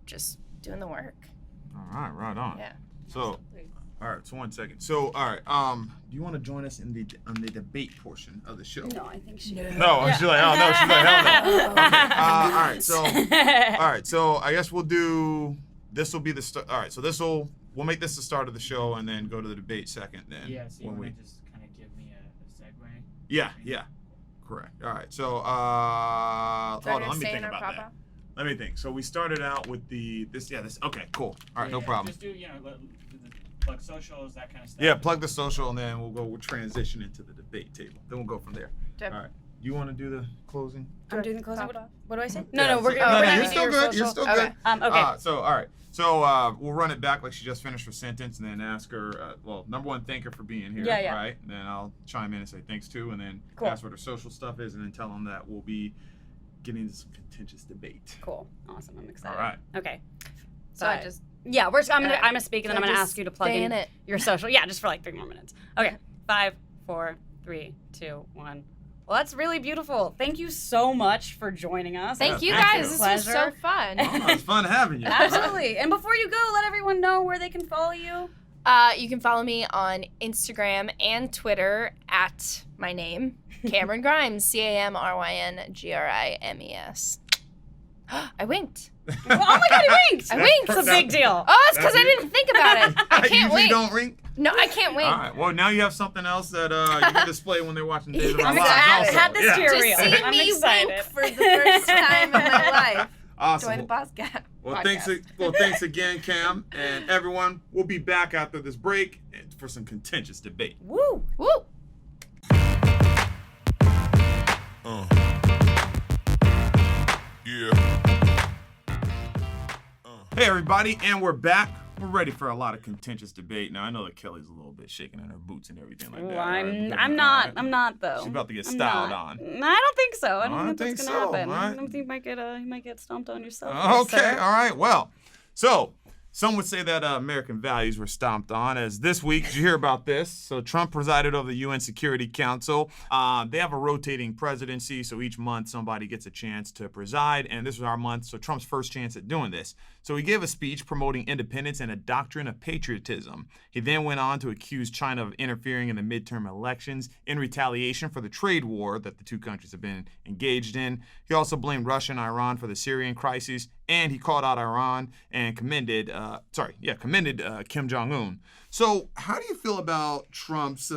just doing the work. All right on. Yeah. So, all right, so 1 second. So, all right, do you want to join us on the debate portion of the show? No, I think she. No, she's like, oh no, she's like, hell no. Okay. All right, so I guess we'll do. This will be the start. All right, so we'll make this the start of the show and then go to the debate second. Then. Yeah. So you want to just kind of give me a segue? Yeah. Correct. All right, so hold on, let me think about that. Let me think. So we started out with this. Okay, cool. All right, no problem. Just do plug socials, that kind of stuff. Yeah, plug the social, and then we'll transition into the debate table. Then we'll go from there. Yep. All right. You want to do the closing? I'm doing the closing. What do I say? No, we're you're still good. You're still good. Okay. So all right. So we'll run it back like she just finished her sentence, and then ask her. Number one, thank her for being here. Yeah. Right. And then I'll chime in and say thanks too, and then ask what her social stuff is, and then tell them that we'll be getting into some contentious debate. Cool. Awesome. I'm excited. All right. Okay. So I just. Yeah, I'm gonna speak, and then I'm gonna ask you to plug in it. your social. Yeah, just for like 3 more minutes. Okay. 5, 4, 3, 2, 1. Well, that's really beautiful. Thank you so much for joining us. Thank you thank guys. you. This was so fun. Oh, it's fun having you. Absolutely. And before you go, let everyone know where they can follow you. You can follow me on Instagram and Twitter at my name, Camryn Grimes, CamrynGrimes. I winked. Oh my God, he winked! I winked. It's a big deal. Oh, it's because I didn't think about it. I can't usually wink. don't wink. No, I can't wink. All right. Well, now you have something else that you can display when they're watching Days of Our I'm Lives. excited. Also. Add this to your To reel. see I'm me excited. wink for the first time in my life. Awesome. Join the podcast. Well, thanks again, Cam, and everyone. We'll be back after this break for some contentious debate. Woo! Woo! Hey, everybody, and we're back. We're ready for a lot of contentious debate. Now, I know that Kelly's a little bit shaking in her boots and everything like that. I'm not though. She's about to get styled on. No, I don't think so. I don't think think that's gonna so, happen. right? I don't think you might get stomped on yourself. Okay, sir. all right. Well, so some would say that American values were stomped on, as this week, did you hear about this? So Trump presided over the UN Security Council. They have a rotating presidency, so each month somebody gets a chance to preside, and this was our month, so Trump's first chance at doing this. So he gave a speech promoting independence and a doctrine of patriotism. He then went on to accuse China of interfering in the midterm elections in retaliation for the trade war that the two countries have been engaged in. He also blamed Russia and Iran for the Syrian crisis, and he called out Iran and commended Kim Jong-un. So how do you feel about Trump's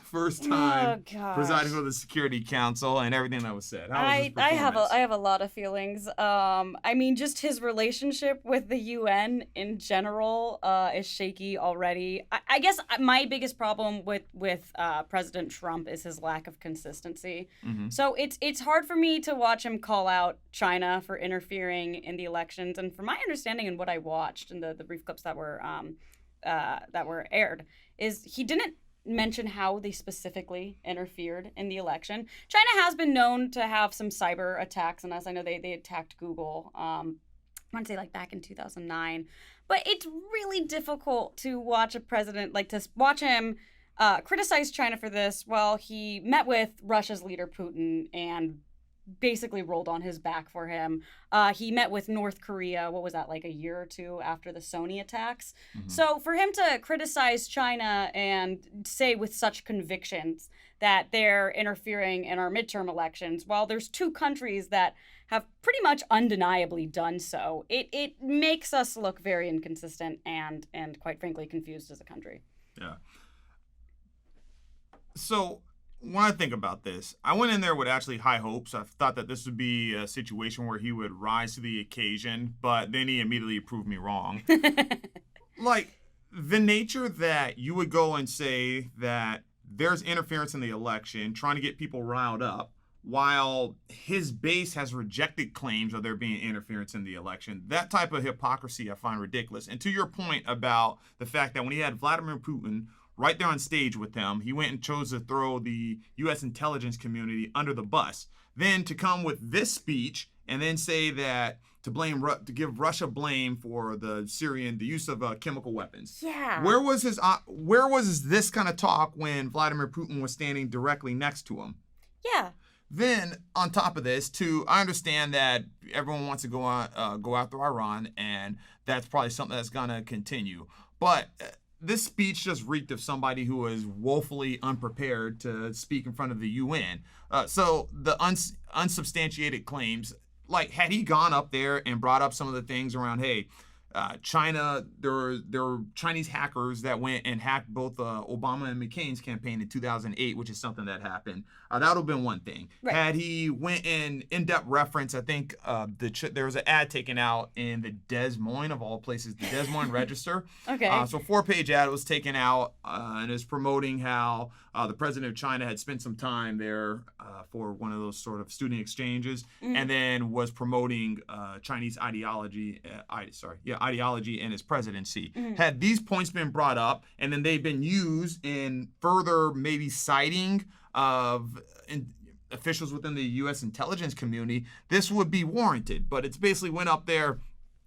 first time presiding over the Security Council and everything that was said? How was his performance? I have a lot of feelings. I mean, just his relationship with the UN in general is shaky already. I guess my biggest problem with President Trump is his lack of consistency. Mm-hmm. So it's hard for me to watch him call out China for interfering in the elections. And from my understanding and what I watched in the brief clips that were aired, is he didn't mention how they specifically interfered in the election. China has been known to have some cyber attacks on us. I know they attacked Google, I want to say like back in 2009. But it's really difficult to watch a president, like to watch him criticize China for this while he met with Russia's leader Putin and basically rolled on his back for him. He met with North Korea, what was that, like a year or two after the Sony attacks? Mm-hmm. So for him to criticize China and say with such convictions that they're interfering in our midterm elections, while there's two countries that have pretty much undeniably done so, it makes us look very inconsistent and quite frankly confused as a country. Yeah. So when I think about this, I went in there with actually high hopes. I thought that this would be a situation where he would rise to the occasion, but then he immediately proved me wrong. Like, the nature that you would go and say that there's interference in the election, trying to get people riled up, while his base has rejected claims of there being interference in the election. That type of hypocrisy I find ridiculous. And to your point about the fact that when he had Vladimir Putin right there on stage with him, he went and chose to throw the U.S. intelligence community under the bus. Then to come with this speech and then say that to give Russia blame for the use of chemical weapons. Yeah. Where was this kind of talk when Vladimir Putin was standing directly next to him? Yeah. Then on top of this, too, I understand that everyone wants to go after Iran, and that's probably something that's gonna continue. But this speech just reeked of somebody who was woefully unprepared to speak in front of the UN. So the unsubstantiated claims, like had he gone up there and brought up some of the things around, hey, China, there were Chinese hackers that went and hacked both Obama and McCain's campaign in 2008, which is something that happened. That would have been one thing. Right. Had he went in-depth reference, I think there was an ad taken out in the Des Moines, of all places, the Des Moines Register. Okay. So 4-page ad was taken out and is promoting how the president of China had spent some time there for one of those sort of student exchanges, and then was promoting Chinese ideology in his presidency. Had these points been brought up and then they've been used in further maybe citing of officials within the U.S. intelligence community, this would be warranted. But it's basically went up there,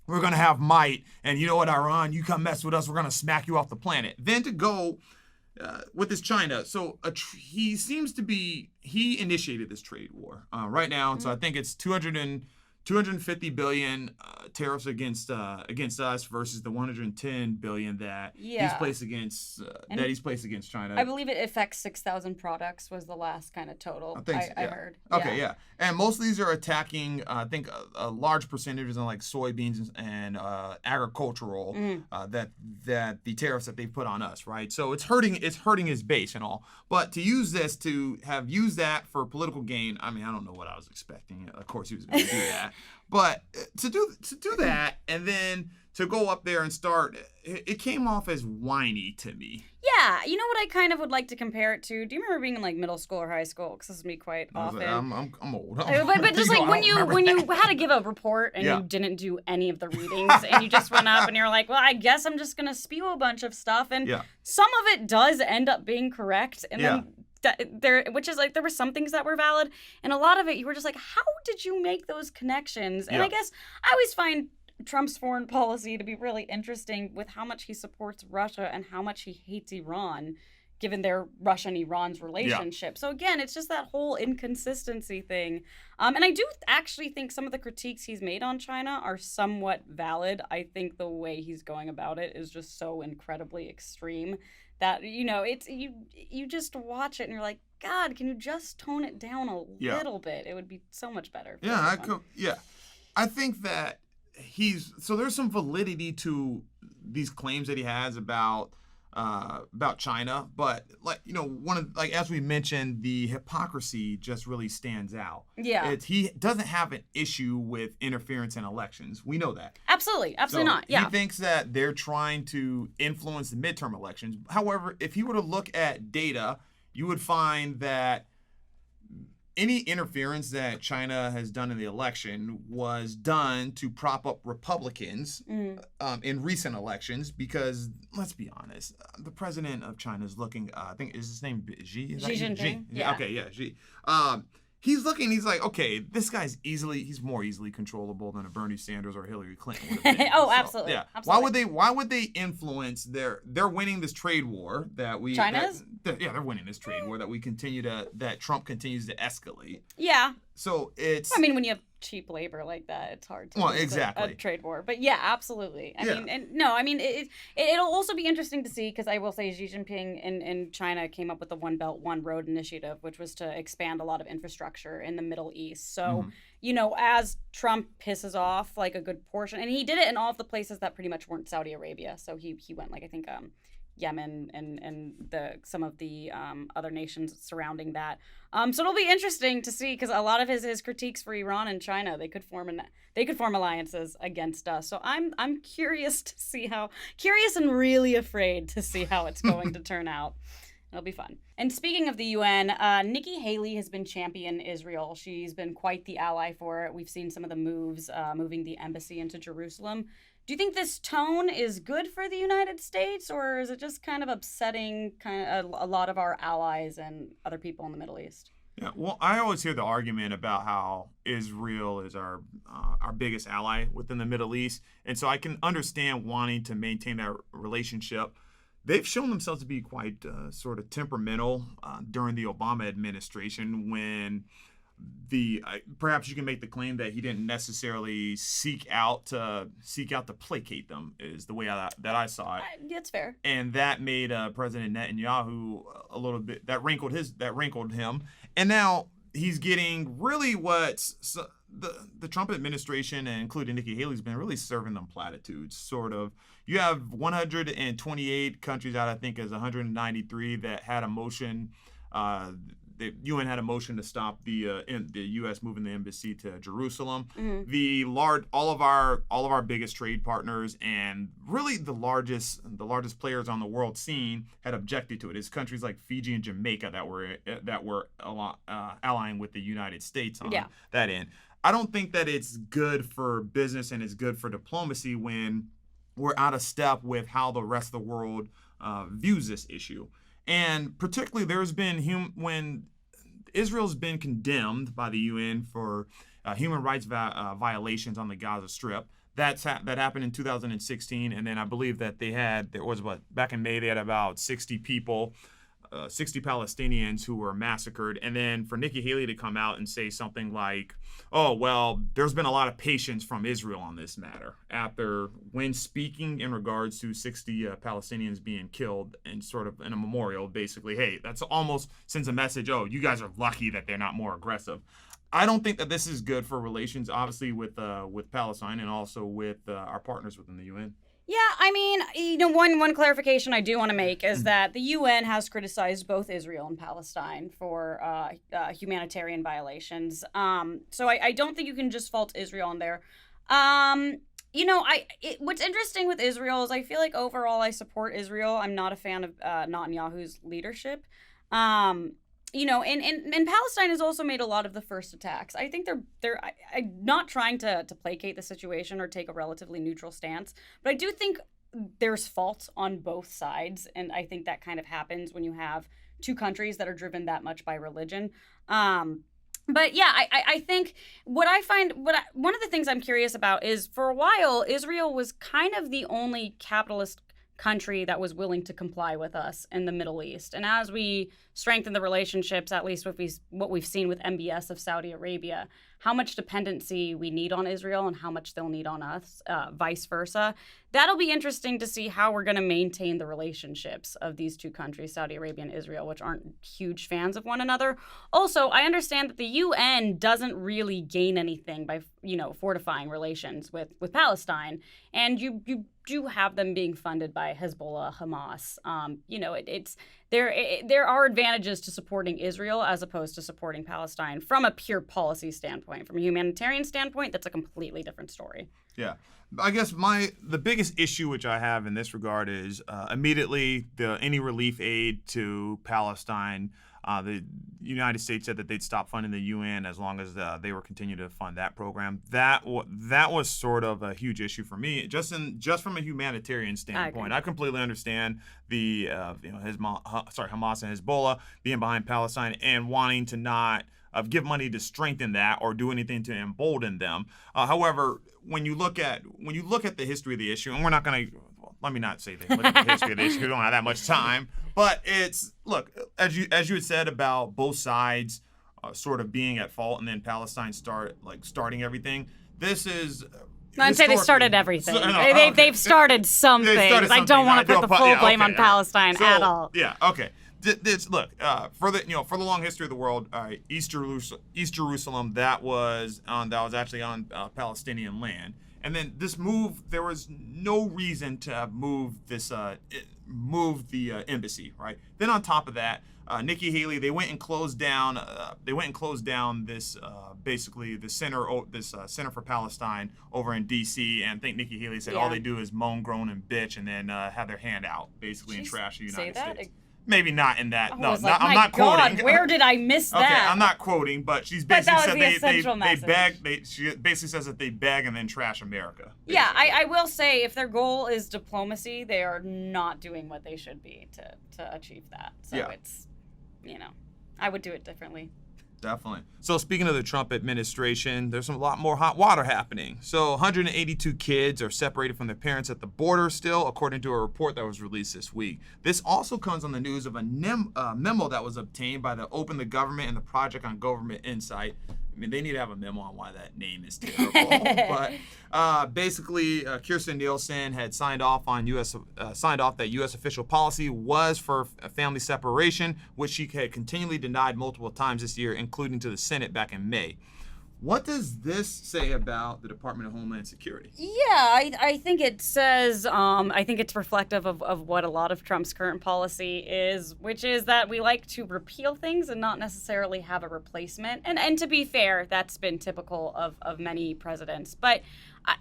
we're going to have might, and you know what, Iran, you come mess with us, we're going to smack you off the planet. Then to go with this China, so he initiated this trade war right now, and so I think it's 250 billion tariffs against us versus the 110 billion that he's placed against China. I believe it affects 6,000 products was the last kind of total I heard. Okay, yeah. And most of these are attacking, I think, a large percentage on like soybeans and agricultural that the tariffs that they put on us, right? So it's hurting his base and all. But to use this, to have used that for political gain, I mean, I don't know what I was expecting. Of course, he was going to do that. But to do that and then to go up there and start, it came off as whiny to me. Yeah, you know what I kind of would like to compare it to? Do you remember being in like middle school or high school? Because this is me quite often. I'm old. But just like when you had to give a report and you didn't do any of the readings and you just went up and you're like, well, I guess I'm just gonna spew a bunch of stuff, and some of it does end up being correct, and then. Which is like there were some things that were valid, and a lot of it you were just like, how did you make those connections? And I guess I always find Trump's foreign policy to be really interesting with how much he supports Russia and how much he hates Iran, given their Russia and Iran's relationship. So again, it's just that whole inconsistency thing. And I do actually think some of the critiques he's made on China are somewhat valid. I think the way he's going about it is just so incredibly extreme that, you know, it's you just watch it and you're like, God, can you just tone it down a little bit? It would be so much better. I think that there's some validity to these claims that he has about China, but as we mentioned, the hypocrisy just really stands out. Yeah, he doesn't have an issue with interference in elections. We know that. Absolutely not. Yeah, he thinks that they're trying to influence the midterm elections. However, if you were to look at data, you would find that any interference that China has done in the election was done to prop up Republicans in recent elections because, let's be honest, the president of China is looking, I think, is his name Xi? Xi Jinping. Xi? Yeah. Okay, yeah, Xi. He's looking, he's like, okay, this guy's he's more easily controllable than a Bernie Sanders or Hillary Clinton would have been. Absolutely. Yeah. Absolutely. Why would they influence they're winning this trade war that we China's? They're winning this trade war that Trump continues to escalate. Yeah. So it's I mean, when you have cheap labor like that, it's hard to exactly a trade war. But yeah, absolutely. I mean, it'll also be interesting to see because I will say Xi Jinping in China came up with the One Belt, One Road initiative, which was to expand a lot of infrastructure in the Middle East. So, as Trump pisses off like a good portion, and he did it in all of the places that pretty much weren't Saudi Arabia. So he went like, I think, Yemen and some of the other nations surrounding that. So it'll be interesting to see because a lot of his critiques for Iran and China, they could form alliances against us. So I'm curious and really afraid to see how it's going to turn out. It'll be fun. And speaking of the UN, Nikki Haley has been championing Israel. She's been quite the ally for it. We've seen some of the moves, moving the embassy into Jerusalem. Do you think this tone is good for the United States, or is it just kind of upsetting a lot of our allies and other people in the Middle East? Yeah, well, I always hear the argument about how Israel is our biggest ally within the Middle East, and so I can understand wanting to maintain that relationship. They've shown themselves to be quite sort of temperamental during the Obama administration when perhaps you can make the claim that he didn't necessarily seek out to placate them, is the way that I saw it. That's fair. And that made President Netanyahu a little bit, that wrinkled him, and now he's getting really what's the Trump administration, and including Nikki Haley's, been really serving them platitudes. Sort of, you have 128 countries out, I think, as 193 that had a motion. The UN had a motion to stop the U.S. moving the embassy to Jerusalem. Mm-hmm. All of our biggest trade partners and really the largest players on the world scene had objected to it. It's countries like Fiji and Jamaica that were allying with the United States on that end. I don't think that it's good for business and it's good for diplomacy when we're out of step with how the rest of the world views this issue. And particularly, there's been when Israel's been condemned by the UN for human rights violations on the Gaza Strip. That happened in 2016, and then I believe that back in May they had about 60 people, 60 Palestinians who were massacred. And then for Nikki Haley to come out and say something like, "Oh, well, there's been a lot of patience from Israel on this matter," when speaking in regards to 60 Palestinians being killed, and sort of in a memorial, basically, hey, that's almost sends a message, oh, you guys are lucky that they're not more aggressive. I don't think that this is good for relations, obviously, with Palestine and also with our partners within the UN. Yeah, I mean, one clarification I do want to make is that the UN has criticized both Israel and Palestine for humanitarian violations. So I don't think you can just fault Israel on there. What's interesting with Israel is I feel like overall I support Israel. I'm not a fan of Netanyahu's leadership. And Palestine has also made a lot of the first attacks. I think they're not trying to placate the situation or take a relatively neutral stance, but I do think there's fault on both sides, and I think that kind of happens when you have two countries that are driven that much by religion. But yeah, I think one of the things I'm curious about is, for a while, Israel was kind of the only capitalist country that was willing to comply with us in the Middle East. And as we strengthen the relationships, at least what we've seen with MBS of Saudi Arabia, how much dependency we need on Israel and how much they'll need on us, vice versa. That'll be interesting to see how we're going to maintain the relationships of these two countries, Saudi Arabia and Israel, which aren't huge fans of one another. Also, I understand that the UN doesn't really gain anything by, fortifying relations with Palestine. And you do have them being funded by Hezbollah, Hamas. There are advantages to supporting Israel as opposed to supporting Palestine from a pure policy standpoint. From a humanitarian standpoint, that's a completely different story. Yeah. I guess the biggest issue which I have in this regard is immediately any relief aid to Palestine. The United States said that they'd stop funding the UN as long as they were continuing to fund that program. That was sort of a huge issue for me, just from a humanitarian standpoint. I completely understand the Hamas and Hezbollah being behind Palestine and wanting to not give money to strengthen that or do anything to embolden them. However, when you look at the history of the issue, and we're not going to. Let me not say that. Look at the history of the issue. We don't have that much time. But as you had said about both sides sort of being at fault, and then Palestine starting everything. This is. I'd say they started everything. They've started some things. I don't want to put the full blame on Palestine at all. Yeah. Okay. For the long history of the world, East Jerusalem that was actually on Palestinian land. And then this move, there was no reason to move the embassy, right? Then on top of that, Nikki Haley, they went and closed down this basically the Center for Palestine over in D.C. And I think Nikki Haley said all they do is moan, groan, and bitch, and then have their hand out basically and trash the United States. Maybe not in that. I'm not quoting. Where did I miss that? Okay, I'm not quoting, but she's basically said they beg. She basically says that they beg and then trash America. Basically. Yeah, I will say if their goal is diplomacy, they are not doing what they should be to achieve that. So it's, I would do it differently. Definitely. So speaking of the Trump administration, there's a lot more hot water happening. So 182 kids are separated from their parents at the border still, according to a report that was released this week. This also comes on the news of a memo that was obtained by the Open the Government and the Project on Government Insight. I mean, they need to have a memo on why that name is terrible. But basically, Kirstjen Nielsen had signed off that U.S. official policy was for family separation, which she had continually denied multiple times this year, including to the Senate back in May. What does this say about the Department of Homeland Security? Yeah, I think it says, I think it's reflective of what a lot of Trump's current policy is, which is that we like to repeal things and not necessarily have a replacement. And to be fair, that's been typical of many presidents. But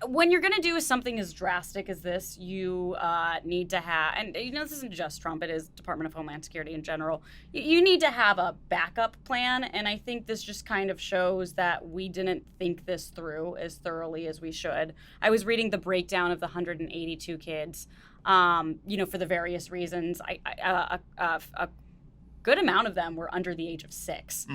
when you're going to do something as drastic as this, you need to have, and this isn't just Trump, it is Department of Homeland Security in general. You need to have a backup plan, and I think this just kind of shows that we didn't think this through as thoroughly as we should. I was reading the breakdown of the 182 kids, for the various reasons. A good amount of them were under the age of 6,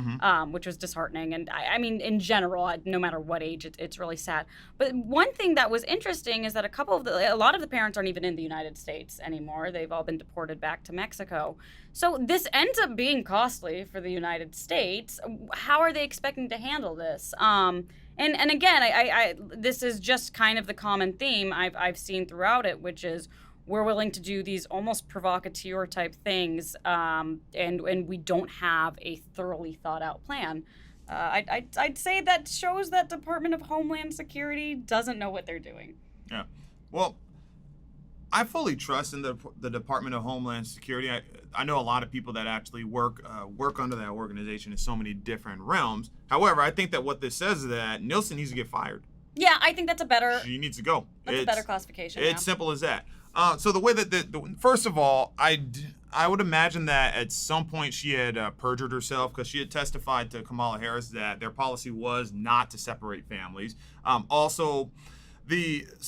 which was disheartening. And I mean, in general, no matter what age, it's really sad. But one thing that was interesting is that a lot of the parents aren't even in the United States anymore. They've all been deported back to Mexico. So this ends up being costly for the United States. How are they expecting to handle this? And again, I this is just kind of the common theme I've seen throughout it, which is we're willing to do these almost provocateur type things, and we don't have a thoroughly thought out plan. I'd say that shows that Department of Homeland Security doesn't know what they're doing. Yeah. Well, I fully trust in the Department of Homeland Security. I know a lot of people that actually work under that organization in so many different realms. However, I think that what this says is that Nielsen needs to get fired. Yeah, I think that's a better. She needs to go. That's a better classification. It's simple as that. So the way that first of all, I would imagine that at some point she had perjured herself because she had testified to Kamala Harris that their policy was not to separate families. So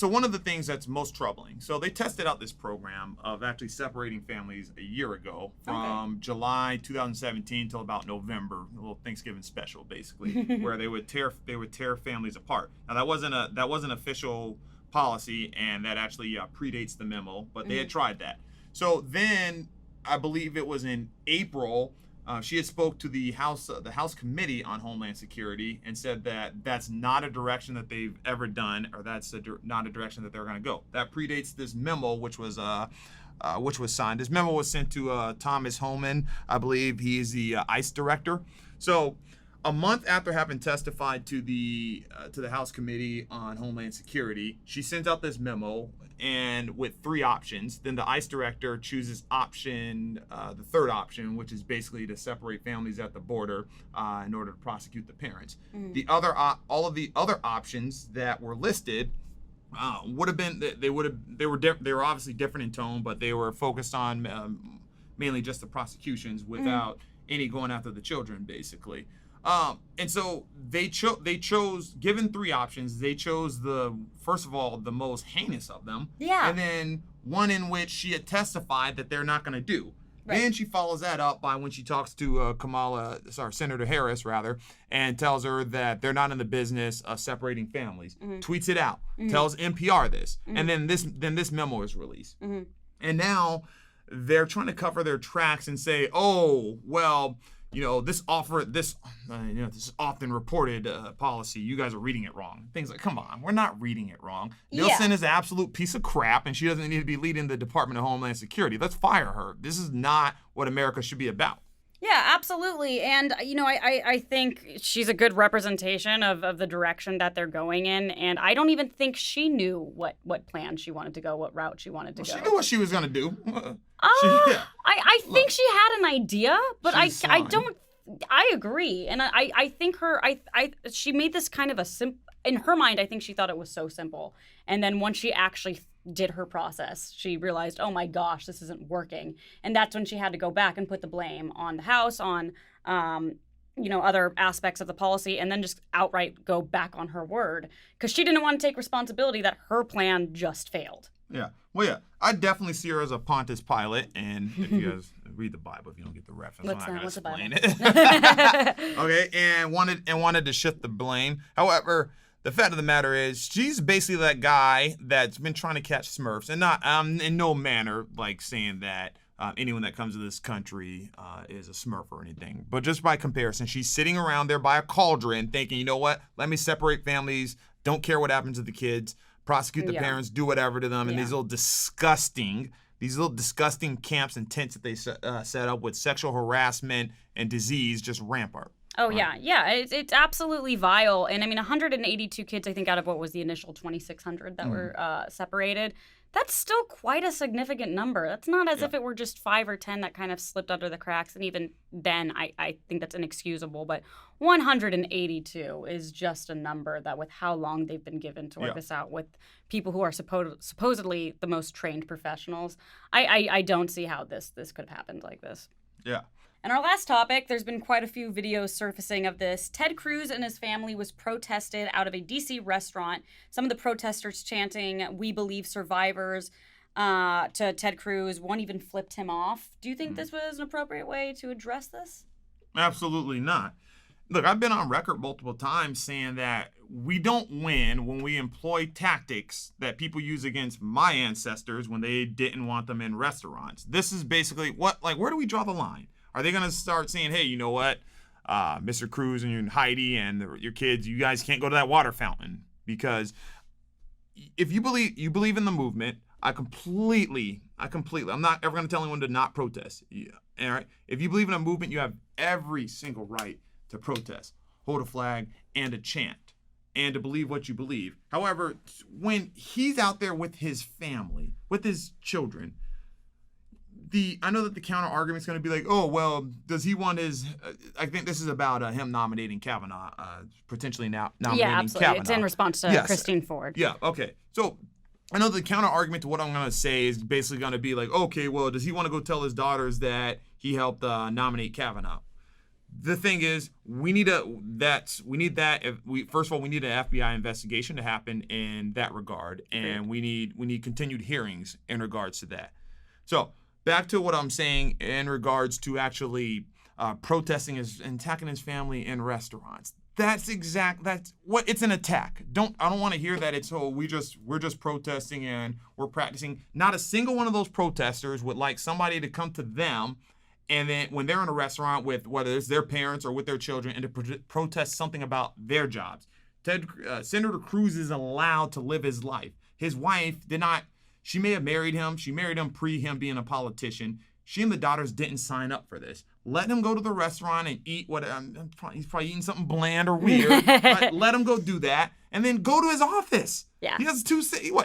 one of the things that's most troubling, so they tested out this program of actually separating families a year ago from July 2017 till about November, a little Thanksgiving special basically, where they would tear families apart. Now that wasn't official policy, and that actually predates the memo, but they had tried that. So then I believe it was in April, she had spoke to the House Committee on Homeland Security and said that that's not a direction that they've ever done, or that's not a direction that they're going to go. That predates this memo, which was signed. This memo was sent to Thomas Homan. I believe he is the ICE director. So a month after having testified to the House Committee on Homeland Security, she sent out this memo and with 3 options. Then the ICE director chooses the third option, which is basically to separate families at the border in order to prosecute the parents. All of the other options that were listed would have been they were obviously different in tone, but they were focused on mainly just the prosecutions without any going after the children, basically. And so they chose, given 3 options, they chose first of all, the most heinous of them. Yeah. And then one in which she had testified that they're not going to do. Right. Then she follows that up by when she talks to Senator Harris, rather, and tells her that they're not in the business of separating families. Tweets it out, tells NPR this, and then this memo is released. And now they're trying to cover their tracks and say, oh, well, this often reported policy, you guys are reading it wrong. Things like, come on, we're not reading it wrong. Nielsen is an absolute piece of crap, and she doesn't need to be leading the Department of Homeland Security. Let's fire her. This is not what America should be about. Yeah, absolutely. And, I think she's a good representation of the direction that they're going in. And I don't even think she knew what plan she wanted to go, what route she wanted to go. She knew what she was going to do. I think she had an idea, but I agree. And I think she made this kind of in her mind, I think she thought it was so simple. And then once she actually did her process, she realized, oh my gosh, this isn't working. And that's when she had to go back and put the blame on the House, on other aspects of the policy, and then just outright go back on her word, because she didn't want to take responsibility that her plan just failed. Yeah. Well, yeah, I definitely see her as a Pontius Pilate, and if you guys read the Bible if you don't get the reference. What's I'm not the gonna Bible? explain it. Okay, and wanted to shift the blame. However, the fact of the matter is, she's basically that guy that's been trying to catch Smurfs, and not in no manner like saying that anyone that comes to this country is a Smurf or anything. But just by comparison, she's sitting around there by a cauldron thinking, you know what? Let me separate families. Don't care what happens to the kids. Prosecute the parents. Do whatever to them. And these little disgusting camps and tents that they set up with sexual harassment and disease just rampart. Oh, right? Yeah. It's absolutely vile. And I mean, 182 kids, I think, out of what was the initial 2,600 that were separated. That's still quite a significant number. That's not as if it were just 5 or 10 that kind of slipped under the cracks. And even then, I think that's inexcusable. But 182 is just a number that, with how long they've been given to work this out with people who are supposedly the most trained professionals, I don't see how this could have happened like this. Yeah. And our last topic, there's been quite a few videos surfacing of this. Ted Cruz and his family was protested out of a D.C. restaurant. Some of the protesters chanting, "We believe survivors," to Ted Cruz. One even flipped him off. Do you think this was an appropriate way to address this? Absolutely not. Look, I've been on record multiple times saying that we don't win when we employ tactics that people use against my ancestors when they didn't want them in restaurants. This is basically where do we draw the line? Are they going to start saying, hey, you know what, Mr. Cruz and Heidi and your kids, you guys can't go to that water fountain? Because if you believe in the movement, I'm not ever going to tell anyone to not protest. Yeah. All right. If you believe in a movement, you have every single right to protest, hold a flag, and to chant, and to believe what you believe. However, when he's out there with his family, with his children, I know that the counter argument is going to be like, oh, well, does he want his? I think this is about him nominating Kavanaugh, potentially nominating absolutely. Kavanaugh. It's in response to Christine Ford. Yeah, okay. So I know the counter argument to what I'm going to say is basically going to be like, okay, well, does he want to go tell his daughters that he helped nominate Kavanaugh? The thing is, we need that. First of all, we need an FBI investigation to happen in that regard, and we need continued hearings in regards to that. So back to what I'm saying in regards to actually protesting and attacking his family in restaurants. That's what it's an attack. I don't want to hear that it's we're just protesting and we're practicing. Not a single one of those protesters would like somebody to come to them, and then when they're in a restaurant with whether it's their parents or with their children, and to protest something about their jobs. Senator Cruz is allowed to live his life. His wife did not. She may have married him. She married him pre him being a politician. She and the daughters didn't sign up for this. Let him go to the restaurant and eat he's probably eating something bland or weird. Let him go do that, and then go to his office. Yeah. He has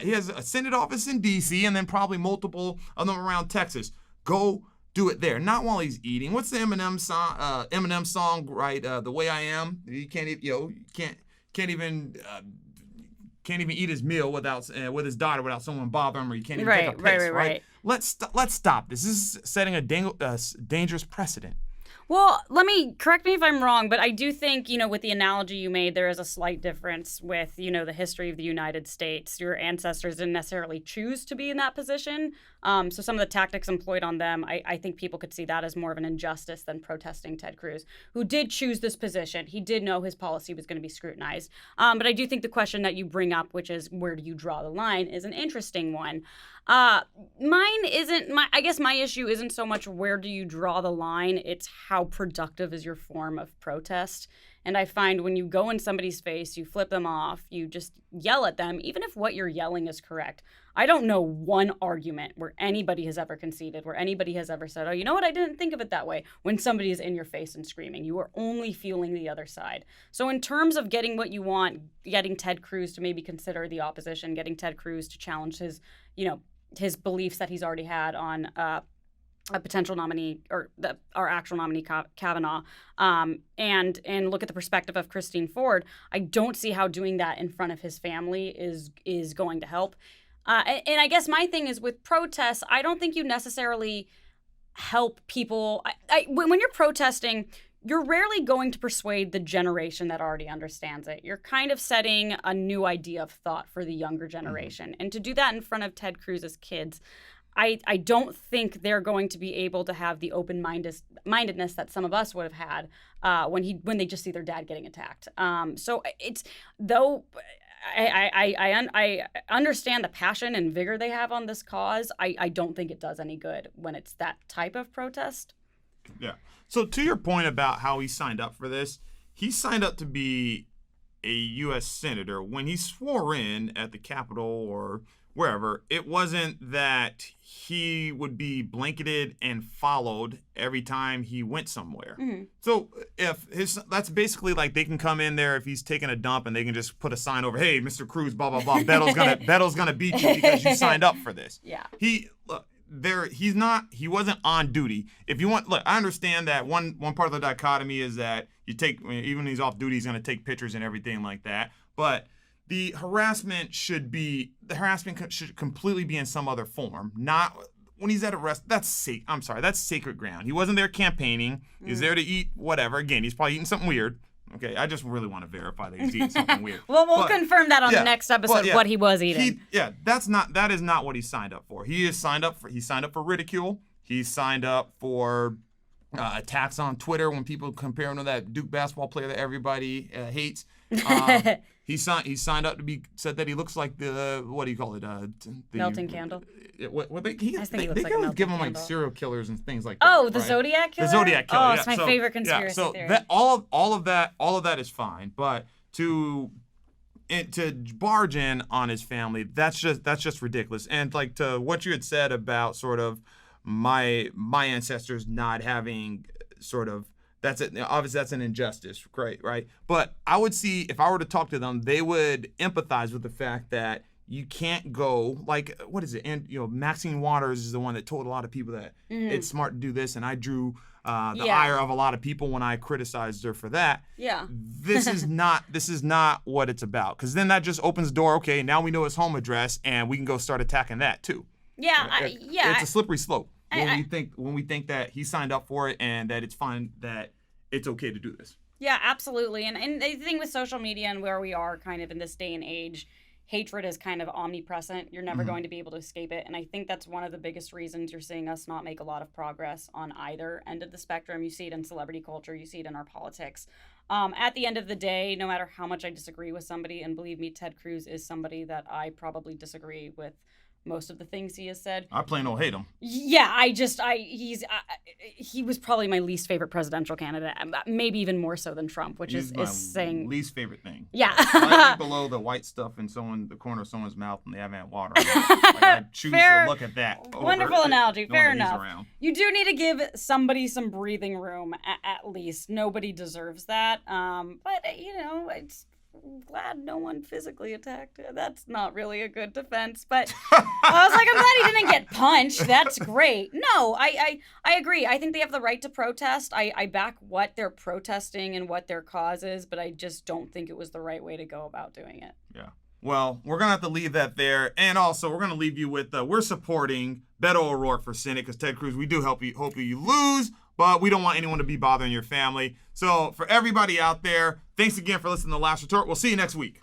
he has a Senate office in D.C. and then probably multiple of them around Texas. Go do it there, not while he's eating. What's the Eminem song? Right, The Way I Am. He can't even eat his meal without with his daughter without someone bothering him, or you can't even take a piss, right? Let's stop this. This is setting a dangerous precedent. Well, correct me if I'm wrong, but I do think, with the analogy you made, there is a slight difference with, the history of the United States. Your ancestors didn't necessarily choose to be in that position. So some of the tactics employed on them, I think people could see that as more of an injustice than protesting Ted Cruz, who did choose this position. He did know his policy was going to be scrutinized. But I do think the question that you bring up, which is where do you draw the line, is an interesting one. I guess my issue isn't so much where do you draw the line, it's how productive is your form of protest. And I find when you go in somebody's face, you flip them off, you just yell at them, even if what you're yelling is correct. I don't know one argument where anybody has ever conceded, where anybody has ever said, oh, you know what, I didn't think of it that way, when somebody is in your face and screaming. You are only fueling the other side. So in terms of getting what you want, getting Ted Cruz to maybe consider the opposition, getting Ted Cruz to challenge his beliefs that he's already had on a potential nominee or our actual nominee Kavanaugh, and look at the perspective of Christine Ford, I don't see how doing that in front of his family is going to help. And I guess my thing is with protests, I don't think you necessarily help people. When you're protesting, you're rarely going to persuade the generation that already understands it. You're kind of setting a new idea of thought for the younger generation. And to do that in front of Ted Cruz's kids, I don't think they're going to be able to have the open-mindedness that some of us would have had when they just see their dad getting attacked. So it's though. I understand the passion and vigor they have on this cause. I don't think it does any good when it's that type of protest. Yeah. So to your point about how he signed up for this, he signed up to be a U.S. senator. When he swore in at the Capitol or wherever, it wasn't that he would be blanketed and followed every time he went somewhere. Mm-hmm. So that's basically like they can come in there if he's taking a dump and they can just put a sign over, hey, Mr. Cruz, blah, blah, blah, Beto's gonna beat you because you signed up for this. Yeah. He wasn't on duty. If you want, look, I understand that one part of the dichotomy is that even when he's off duty, he's going to take pictures and everything like that. But the harassment should completely be in some other form. Not when he's at a that's sacred ground. He wasn't there campaigning. He was there to eat whatever. Again, he's probably eating something weird. Okay, I just really want to verify that he's eating something weird. Well, we'll confirm that on the next episode what he was eating. That is not what he signed up for. He signed up for ridicule. He signed up for attacks on Twitter when people compare him to that Duke basketball player that everybody hates. He signed up to be said that he looks like the what do you call it? Melting candle. I think he looks like a melting give him candle. like serial killers and things like that. Oh, the right? Zodiac killer. The Zodiac killer. Oh, it's my favorite conspiracy theory. That all of that is fine, but to barge in on his family, that's just ridiculous. And like to what you had said about sort of my ancestors not having sort of. That's it. Obviously, that's an injustice, right? But I would see if I were to talk to them, they would empathize with the fact that you can't go like what is it? And Maxine Waters is the one that told a lot of people that it's smart to do this, and I drew the ire of a lot of people when I criticized her for that. Yeah. This is not what it's about, because then that just opens the door. Okay, now we know his home address, and we can go start attacking that too. Yeah, it's a slippery slope. When we think that he signed up for it and that it's fine, that it's okay to do this. Yeah, absolutely. And the thing with social media and where we are kind of in this day and age, hatred is kind of omnipresent. You're never going to be able to escape it. And I think that's one of the biggest reasons you're seeing us not make a lot of progress on either end of the spectrum. You see it in celebrity culture. You see it in our politics. At the end of the day, no matter how much I disagree with somebody, and believe me, Ted Cruz is somebody that I probably disagree with most of the things he has said. I plain old hate him. Yeah, he was probably my least favorite presidential candidate, maybe even more so than Trump, which is saying least favorite thing. Yeah, right below the white stuff in the corner of someone's mouth when they haven't had water. I choose to look at that. Wonderful analogy. Fair enough. Around. You do need to give somebody some breathing room at least. Nobody deserves that. But it's. Glad no one physically attacked him. That's not really a good defense, but I was like, I'm glad he didn't get punched. That's great. No, I agree. I think they have the right to protest. I back what they're protesting and what their cause is, but I just don't think it was the right way to go about doing it. Yeah. Well, we're going to have to leave that there. And also, we're going to leave you with, we're supporting Beto O'Rourke for Senate because Ted Cruz, we do hope you lose, but we don't want anyone to be bothering your family. So for everybody out there, thanks again for listening to Last Retort. We'll see you next week.